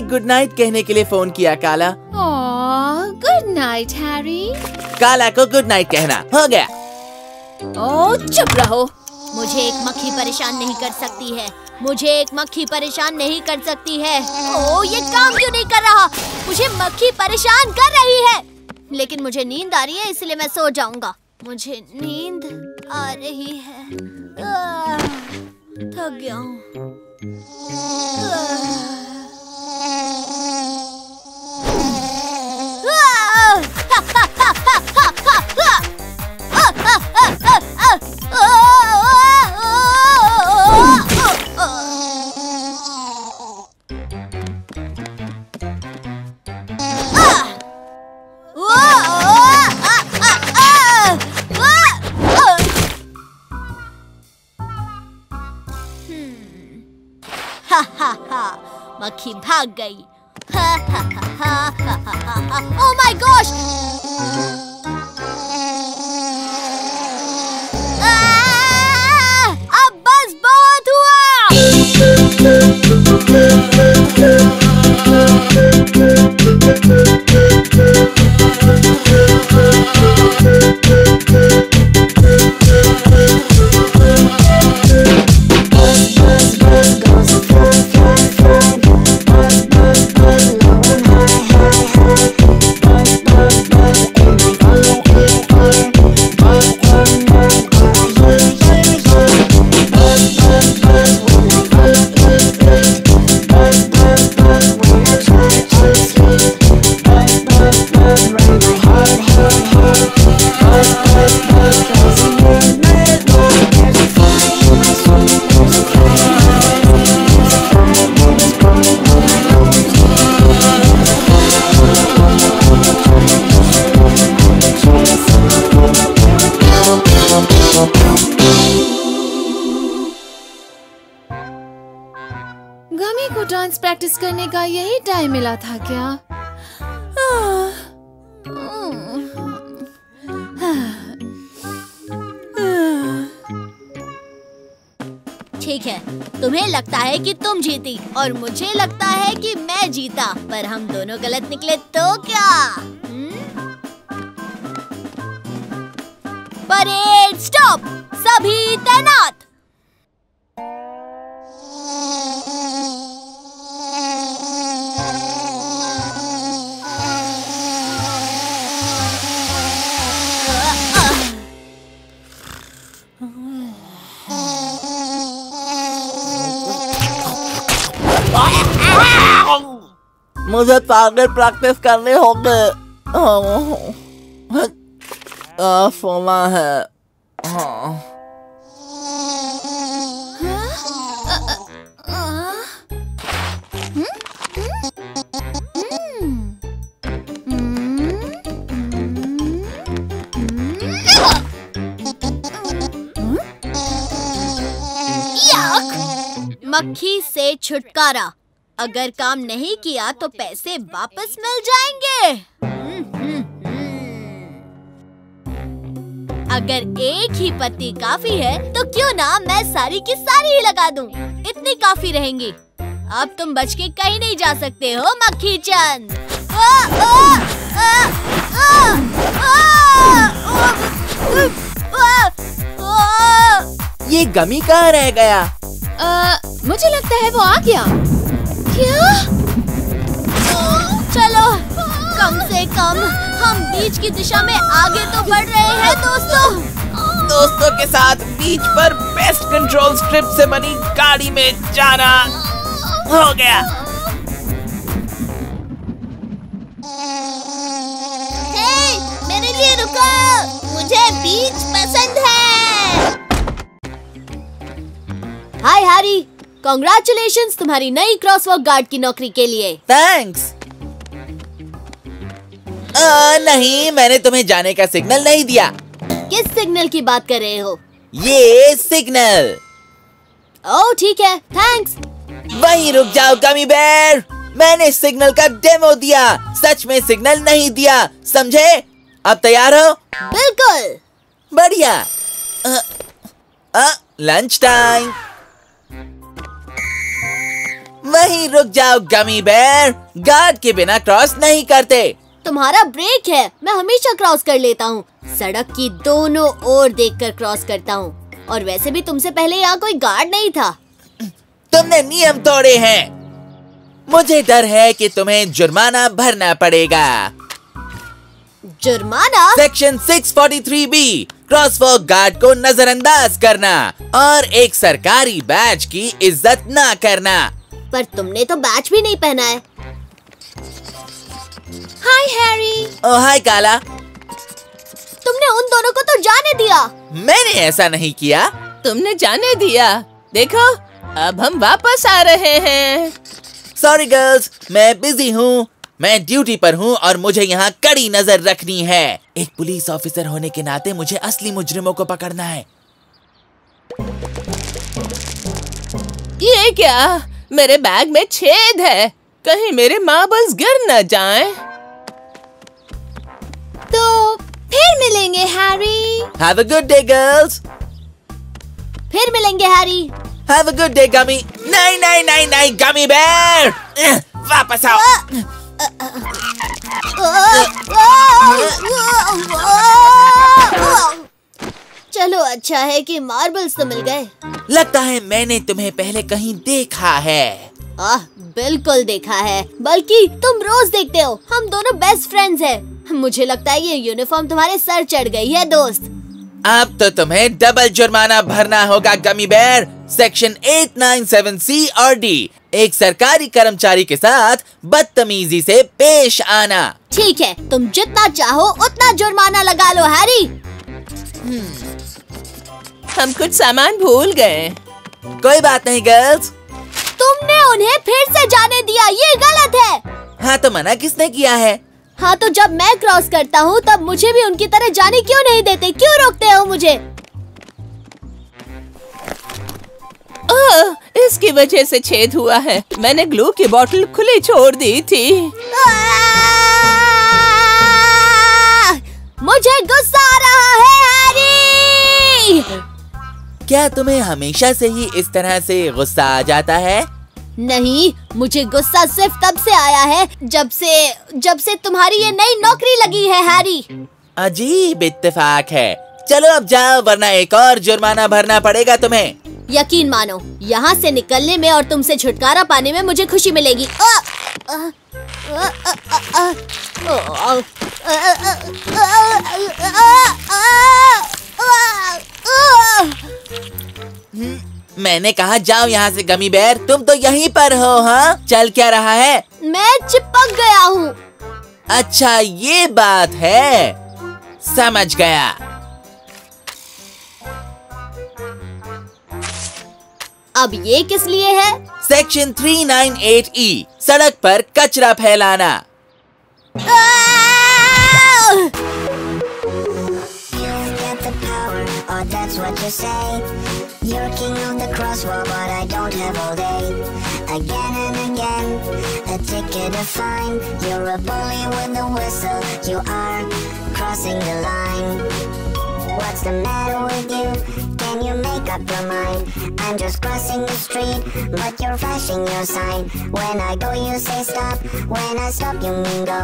मैंने गुड नाइट कहने के लिए फोन किया काला। Good night Harry. काला को गुड नाइट कहना हो गया। चुप रहो। मुझे एक मक्खी परेशान नहीं कर सकती है। मुझे एक मक्खी परेशान नहीं कर सकती है। ये काम क्यों नहीं कर रहा? मुझे मक्खी परेशान कर रही है। लेकिन मुझे नींद आ रही है, इसलिए मैं सो जाऊंगा। मुझे नींद आ रही है। थक गया हूँ। मक्खी भाग गई। Oh my gosh! अब बस बहुत हुआ। गमी को डांस प्रैक्टिस करने का यही टाइम मिला था क्या? ठीक है, तुम्हें लगता है कि तुम जीती और मुझे लगता है कि मैं जीता, पर हम दोनों गलत निकले तो क्या? Parade stop! सभी तैनात! मुझे टारगेट प्रैक्टिस करने होंगे। सोना है। मक्खी से छुटकारा। अगर काम नहीं किया तो पैसे वापस मिल जाएंगे। अगर एक ही पत्ती काफी है तो क्यों ना मैं सारी की सारी ही लगा दूं। इतनी काफी रहेंगी। अब तुम बच के कहीं नहीं जा सकते हो मक्खी चंद। ये गमी कहाँ रह गया? मुझे लगता है वो आ गया। क्या? चलो, कम से कम हम बीच की दिशा में आगे तो बढ़ रहे हैं दोस्तों। दोस्तों के साथ बीच पर बेस्ट कंट्रोल स्ट्रिप से बनी गाड़ी में जाना हो गया। हे, मेरे लिए रुको, मुझे बीच पसंद है। हाय हैरी, कांग्रेचुलेशंस तुम्हारी नई क्रॉसवॉक गार्ड की नौकरी के लिए। थैंक्स। नहीं, मैंने तुम्हें जाने का सिग्नल नहीं दिया। किस सिग्नल की बात कर रहे हो? ये सिग्नल। ओह ठीक है, थैंक्स। वहीं रुक जाओ गमी बेयर, मैंने सिग्नल का डेमो दिया, सच में सिग्नल नहीं दिया, समझे? अब तैयार हो? बिल्कुल। बढ़िया। Lunch time. वहीं रुक जाओ गमी बेयर, गार्ड के बिना क्रॉस नहीं करते। तुम्हारा ब्रेक है, मैं हमेशा क्रॉस कर लेता हूँ। सड़क की दोनों ओर देखकर क्रॉस करता हूँ। और वैसे भी तुमसे पहले यहाँ कोई गार्ड नहीं था। तुमने नियम तोड़े हैं। मुझे डर है कि तुम्हें जुर्माना भरना पड़ेगा। जुर्माना? सेक्शन 643B, क्रॉसवॉक गार्ड को नजरअंदाज करना और एक सरकारी बैच की इज्जत ना करना। पर तुमने तो बैच भी नहीं पहना है। हाय हैरी। ओ हाय काला। तुमने उन दोनों को तो जाने दिया। मैंने ऐसा नहीं किया। तुमने जाने दिया। देखो, अब हम वापस आ रहे हैं। सॉरी गर्ल्स, मैं बिजी हूँ। मैं ड्यूटी पर हूँ और मुझे यहाँ कड़ी नजर रखनी है। एक पुलिस ऑफिसर होने के नाते मुझे असली मुजरिमों को पकड़ना है। ये क्या? मेरे बैग में छेद है। कहीं मेरे मार्बल्स गिर न जाएं। तो फिर मिलेंगे Harry. Have a good day, girls. फिर मिलेंगे Harry. Have a good day, गमी। नहीं नहीं नहीं नहीं गमी बेयर, वापस आओ। चलो अच्छा है कि मार्बल्स तो मिल गए। लगता है मैंने तुम्हें पहले कहीं देखा है। बिल्कुल देखा है, बल्कि तुम रोज देखते हो। हम दोनों बेस्ट फ्रेंड्स हैं। मुझे लगता है ये यूनिफॉर्म तुम्हारे सर चढ़ गई है दोस्त। अब तो तुम्हें डबल जुर्माना भरना होगा गमी बेयर। सेक्शन 897C और D, एक सरकारी कर्मचारी के साथ बदतमीजी से पेश आना। ठीक है, तुम जितना चाहो उतना जुर्माना लगा लो हैरी। हम कुछ सामान भूल गए। कोई बात नहीं गर्ल्स। तुमने उन्हें फिर से जाने दिया, ये गलत है। हाँ तो मना किसने किया है? हाँ तो जब मैं क्रॉस करता हूँ तब मुझे भी उनकी तरह जाने क्यों नहीं देते? क्यों रोकते हो मुझे? इसकी वजह से छेद हुआ है। मैंने ग्लू की बोतल खुली छोड़ दी थी। मुझे गुस्सा आ रहा है हैरी। क्या तुम्हें हमेशा से ही इस तरह से गुस्सा आ जाता है? नहीं, मुझे गुस्सा सिर्फ तब से आया है जब से तुम्हारी ये नई नौकरी लगी है हैरी। अजीब इत्तेफाक है। चलो अब जाओ, वरना एक और जुर्माना भरना पड़ेगा तुम्हें। यकीन मानो, यहाँ से निकलने में और तुमसे छुटकारा पाने में मुझे खुशी मिलेगी। मैंने कहा जाओ यहाँ से गमी बेयर। तुम तो यहीं पर हो। हाँ, चल क्या रहा है? मैं चिपक गया हूँ। अच्छा ये बात है, समझ गया। अब ये किस लिए है? सेक्शन 398E, सड़क पर कचरा फैलाना। That's what you say. You're king of the crosswalk, but I don't have all day. Again and again, a ticket to fine. You're a bully with a whistle. You are crossing the line. What's the matter with you? Can you make up your mind? I'm just crossing the street, but you're flashing your sign. When I go, you say stop. When I stop, you mean go.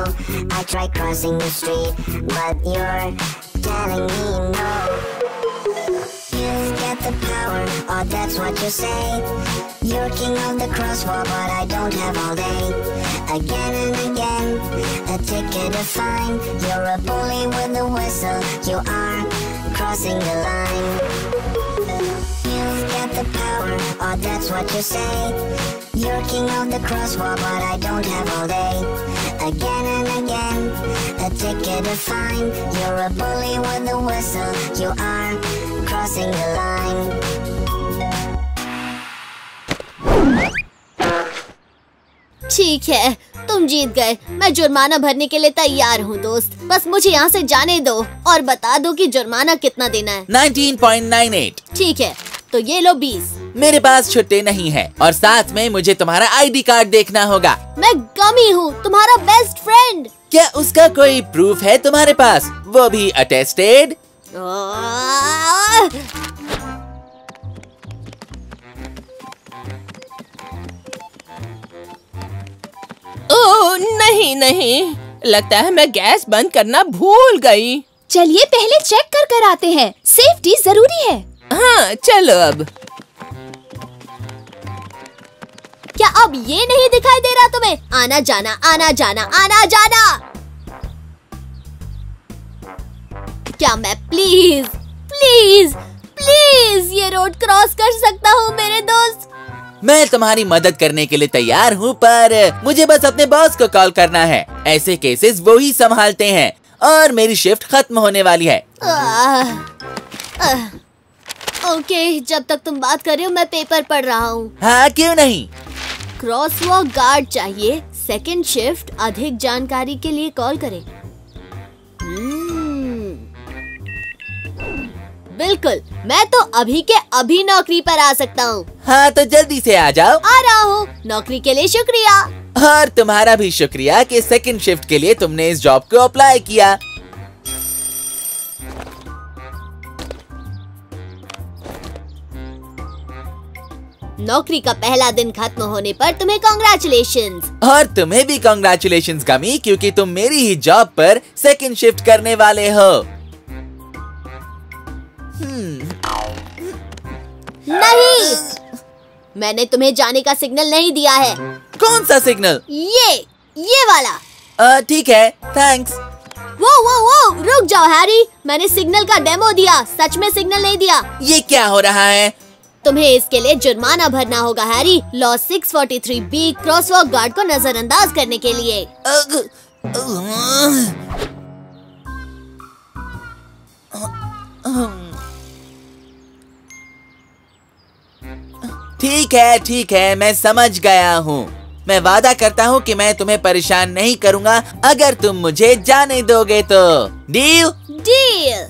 I try crossing the street, but you're telling me no. You've got the power, oh that's what you say. You're king of the crosswalk, but I don't have all day. Again and again, a ticket to fine. You're a bully with a whistle. You are crossing the line. You've got the power, oh that's what you say. You're king of the crosswalk, but I don't have all day. Again and again, a ticket to fine. You're a bully with a whistle. You are crossing the line. ठीक है, तुम जीत गए। मैं जुर्माना भरने के लिए तैयार हूँ दोस्त। बस मुझे यहाँ से जाने दो और बता दो कि जुर्माना कितना देना है। 19.98। ठीक है, तो ये लो 20। मेरे पास छुट्टे नहीं है और साथ में मुझे तुम्हारा ID कार्ड देखना होगा। मैं गमी हूँ, तुम्हारा बेस्ट फ्रेंड। क्या उसका कोई प्रूफ है तुम्हारे पास, वो भी अटेस्टेड? ओह नहीं नहीं, लगता है मैं गैस बंद करना भूल गई। चलिए पहले चेक कर आते हैं, सेफ्टी जरूरी है। हाँ चलो अब। क्या अब ये नहीं दिखाई दे रहा तुम्हें? आना जाना आना जाना आना जाना। क्या मैं प्लीज प्लीज प्लीज ये रोड क्रॉस कर सकता हूँ मेरे दोस्त? मैं तुम्हारी मदद करने के लिए तैयार हूँ, पर मुझे बस अपने बॉस को कॉल करना है। ऐसे केसेस वो ही संभालते हैं और मेरी शिफ्ट खत्म होने वाली है। ओके, जब तक तुम बात कर रहे हो मैं पेपर पढ़ रहा हूँ। हाँ क्यों नहीं। क्रॉसवॉक गार्ड चाहिए, सेकंड शिफ्ट। अधिक जानकारी के लिए कॉल करें। बिल्कुल, मैं तो अभी के अभी नौकरी पर आ सकता हूँ। हाँ तो जल्दी से आ जाओ। आ रहा हूँ। नौकरी के लिए शुक्रिया। और तुम्हारा भी शुक्रिया कि सेकंड शिफ्ट के लिए तुमने इस जॉब को अप्लाई किया। नौकरी का पहला दिन खत्म होने पर तुम्हें कॉन्ग्रेचुलेशंस। और तुम्हें भी कॉन्ग्रेचुलेशंस गमी, क्योंकि तुम मेरी ही जॉब पर सेकंड शिफ्ट करने वाले हो। नहीं, मैंने तुम्हें जाने का सिग्नल नहीं दिया है। कौन सा सिग्नल? ये वाला। ठीक है, थैंक्स। वो रुक जाओ हैरी, मैंने सिग्नल का डेमो दिया, सच में सिग्नल नहीं दिया। ये क्या हो रहा है? तुम्हें इसके लिए जुर्माना भरना होगा Harry. Law 643B, crosswalk guard को नजरअंदाज करने के लिए। ठीक है, मैं समझ गया हूँ। मैं वादा करता हूँ कि मैं तुम्हें परेशान नहीं करूँगा अगर तुम मुझे जाने दोगे तो। Deal? Deal.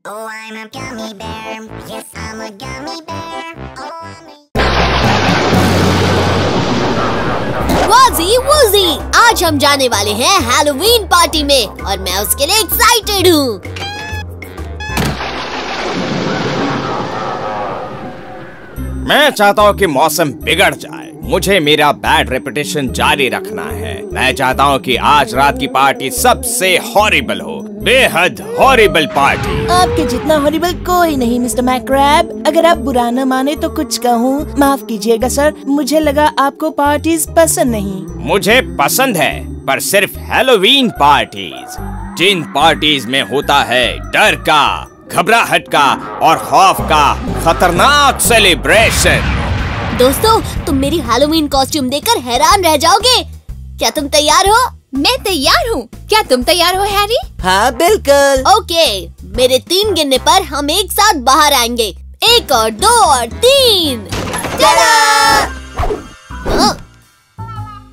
Oh, I'm a gummy bear. Yes, I'm a gummy bear. Oh, वॉज़ी वूज़ी, आज हम जाने वाले हैं हैलोवीन पार्टी में और मैं उसके लिए एक्साइटेड हूँ। मैं चाहता हूँ कि मौसम बिगड़ जाए। मुझे मेरा बैड रेपुटेशन जारी रखना है। मैं चाहता हूँ कि आज रात की पार्टी सबसे हॉरिबल हो, बेहद हॉरिबल पार्टी। आपके जितना हॉरिबल कोई नहीं मिस्टर मैक्रैब। अगर आप बुरा न माने तो कुछ कहूँ। माफ कीजिएगा सर, मुझे लगा आपको पार्टीज पसंद नहीं। मुझे पसंद है, पर सिर्फ हैलोवीन पार्टीज। जिन पार्टीज में होता है डर का, घबराहट का और खौफ का खतरनाक सेलिब्रेशन। दोस्तों, तुम मेरी हैलोवीन कॉस्ट्यूम देखकर हैरान रह जाओगे। क्या तुम तैयार हो? मैं तैयार हूँ। क्या तुम तैयार हो हैरी? हाँ बिल्कुल। ओके, मेरे 3 गिनने पर हम एक साथ बाहर आएंगे। 1 और 2 और 3।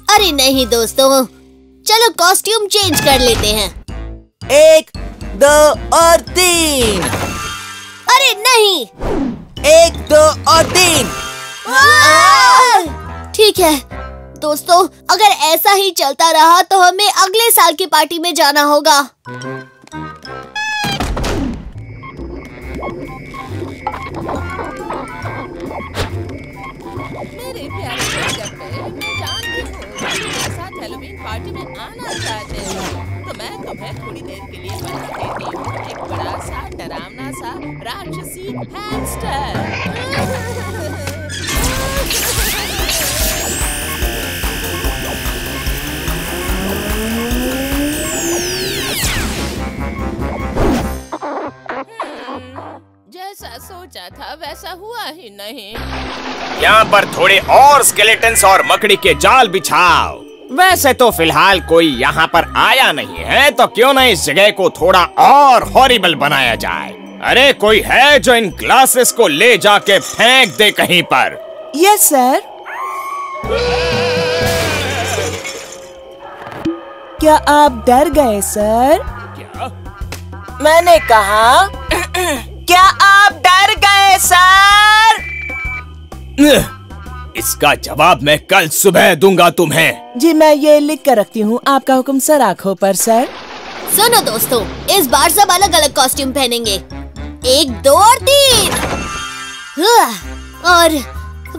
अरे नहीं दोस्तों, चलो कॉस्ट्यूम चेंज कर लेते हैं। 1, 2 और 3। अरे नहीं। 1, 2 और 3। ठीक है दोस्तों, अगर ऐसा ही चलता रहा तो हमें अगले साल की पार्टी में जाना होगा। मेरे प्यारे गप्पे, मैं जानती हूँ मेरे साथ हैलोवीन पार्टी में आना चाहते हैं, तो मैं तुम्हें थोड़ी देर के लिए बना देती हूँ एक बड़ा सा डरावना सा राक्षसी हैमस्टर। जैसा सोचा था वैसा हुआ ही नहीं। यहाँ पर थोड़े और स्केलेटन्स और मकड़ी के जाल बिछाओ। वैसे तो फिलहाल कोई यहाँ पर आया नहीं है, तो क्यों न इस जगह को थोड़ा और हॉरिबल बनाया जाए। अरे कोई है जो इन ग्लासेस को ले जाके फेंक दे कहीं पर? Yes sir. क्या आप डर गए सर? क्या? मैंने कहा क्या आप डर गए सर? इसका जवाब मैं कल सुबह दूंगा तुम्हें। जी मैं ये लिख कर रखती हूँ। आपका हुक्म सर। आँखों पर सर। सुनो दोस्तों, इस बार सब अलग अलग कॉस्ट्यूम पहनेंगे। 1, 2 और 3। और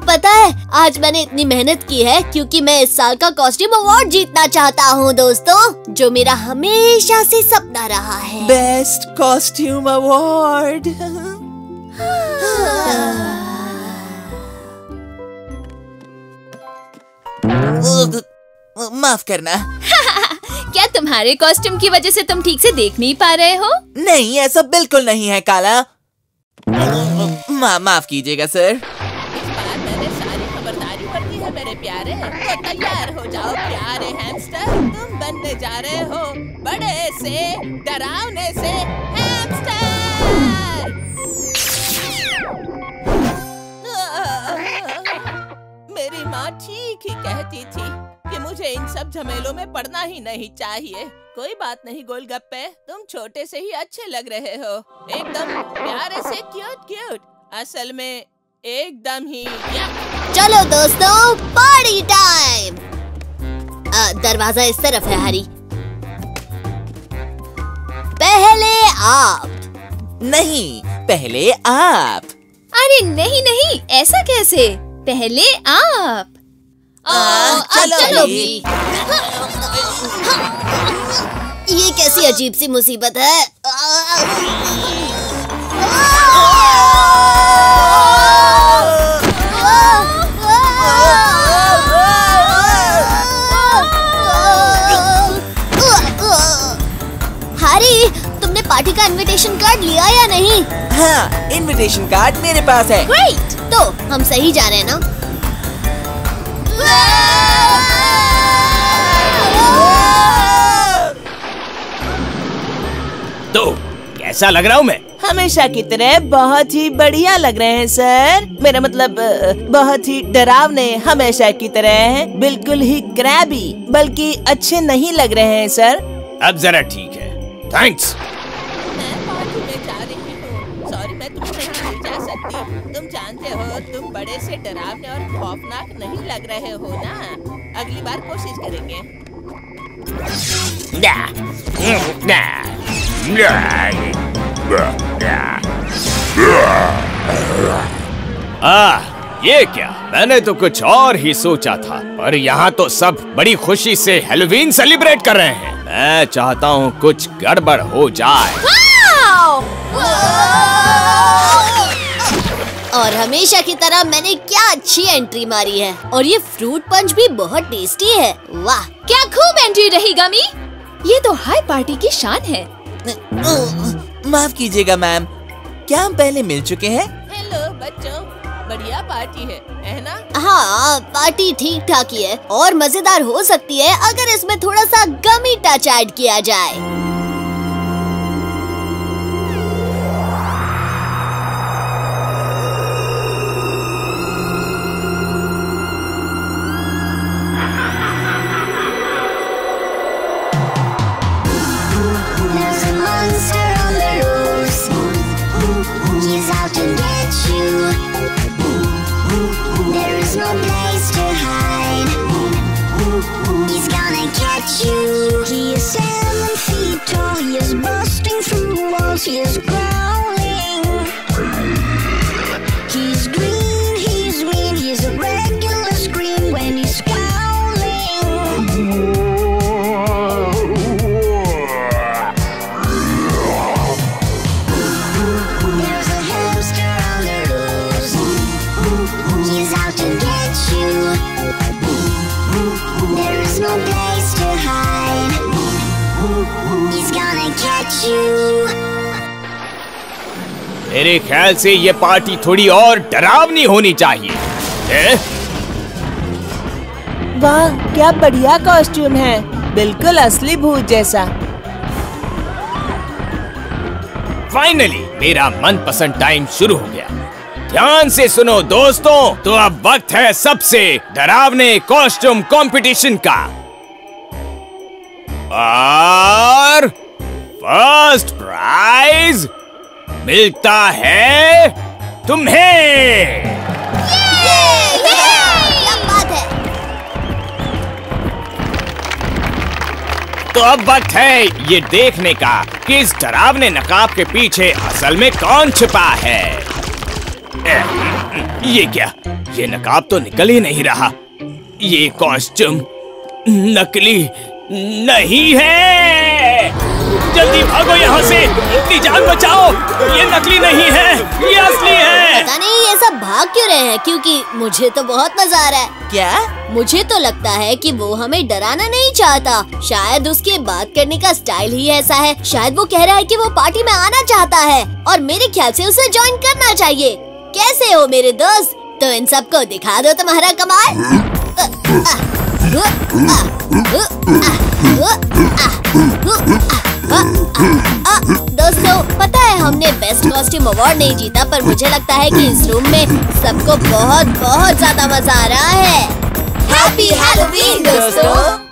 पता है आज मैंने इतनी मेहनत की है क्योंकि मैं इस साल का कॉस्ट्यूम अवार्ड जीतना चाहता हूँ दोस्तों, जो मेरा हमेशा से सपना रहा है। Best costume award. माफ करना। क्या तुम्हारे कॉस्ट्यूम की वजह से तुम ठीक से देख नहीं पा रहे हो? नहीं, ऐसा बिल्कुल नहीं है काला। माफ कीजिएगा सर। इस बार मैंने सारी खबरदारी बरती है मेरे प्यारे। तो तैयार हो जाओ प्यारे हैमस्टर, तुम बनने जा रहे हो बड़े से डरावने से हैमस्टर। मेरी माँ ठीक ही कहती थी कि मुझे इन सब झमेलों में पड़ना ही नहीं चाहिए। कोई बात नहीं गोलगप्पे, तुम छोटे से ही अच्छे लग रहे हो, एकदम प्यारे से क्यूट क्यूट, असल में एकदम ही। चलो दोस्तों, पार्टी टाइम। दरवाजा इस तरफ है हरी। पहले आप। नहीं, पहले आप। अरे नहीं नहीं, ऐसा कैसे? पहले आप। चलो भी। ये कैसी अजीब सी मुसीबत है। हरी, तुमने पार्टी का इनविटेशन कार्ड लिया या नहीं? हाँ, इनविटेशन कार्ड मेरे पास है। ग्रेट, तो हम सही जा रहे हैं ना? तो कैसा लग रहा हूँ मैं? हमेशा की तरह बहुत ही बढ़िया लग रहे हैं सर। मेरा मतलब बहुत ही डरावने हमेशा की तरह हैं, बिल्कुल ही क्रैबी, बल्कि अच्छे नहीं लग रहे हैं सर। अब जरा ठीक है, थैंक्स। मैं पार्टी में जा रही हूँ, सॉरी मैं तुम्हें नहीं जा सकती। तुम जानते हो तुम बड़े से डरावने और खौफनाक नहीं लग रहे हो ना। अगली बार कोशिश करेंगे। ये क्या? मैंने तो कुछ और ही सोचा था, पर यहाँ तो सब बड़ी खुशी से हैलोवीन सेलिब्रेट कर रहे हैं। मैं चाहता हूँ कुछ गड़बड़ हो जाए। और हमेशा की तरह मैंने क्या अच्छी एंट्री मारी है, और ये फ्रूट पंच भी बहुत टेस्टी है। वाह, क्या खूब एंट्री रही गमी। ये तो हाई पार्टी की शान है। माफ कीजिएगा मैम, क्या हम पहले मिल चुके हैं? हेलो बच्चों, बढ़िया पार्टी है ना? हाँ, पार्टी ठीक ठाक ही है और मजेदार हो सकती है अगर इसमें थोड़ा सा गमी टच ऐड किया जाए। There's a monster on the loose. He's out to get you. There is no place to hide. He's gonna catch you. He is 7 feet tall. He is busting through walls. He is growling. He's green. He's mean. He's a regular scream when he's scowling. There's a hamster on the loose. He's out to get you. There is no place to hide. He's gonna catch you. मेरे ख्याल से ये पार्टी थोड़ी और डरावनी होनी चाहिए। वाह, क्या बढ़िया कॉस्ट्यूम है, बिल्कुल असली भूत जैसा। फाइनली मेरा मनपसंद टाइम शुरू हो गया। ध्यान से सुनो दोस्तों, तो अब वक्त है सबसे डरावने कॉस्ट्यूम कंपटीशन का। और फर्स्ट प्राइज मिलता है तुम्हें। क्या बात है। तो अब वक्त है ये देखने का कि इस डरावने नकाब के पीछे असल में कौन छिपा है। ये क्या? ये नकाब तो निकल ही नहीं रहा। ये कॉस्ट्यूम नकली नहीं है। जल्दी भागो यहाँ से, अपनी जान बचाओ। ये नकली नहीं है, ये असली है। पता नहीं ये सब भाग क्यों रहे हैं, क्योंकि मुझे तो बहुत मजा आ रहा है। क्या? मुझे तो लगता है कि वो हमें डराना नहीं चाहता। शायद उसके बात करने का स्टाइल ही ऐसा है। शायद वो कह रहा है कि वो पार्टी में आना चाहता है और मेरे ख्याल से उसे ज्वाइन करना चाहिए। कैसे हो मेरे दोस्त? तो इन सबको दिखा दो तुम्हारा कमाल। दोस्तों, पता है हमने बेस्ट कॉस्ट्यूम अवार्ड नहीं जीता, पर मुझे लगता है कि इस रूम में सबको बहुत बहुत ज्यादा मजा आ रहा है। हैप्पी हैलोवीन दोस्तों।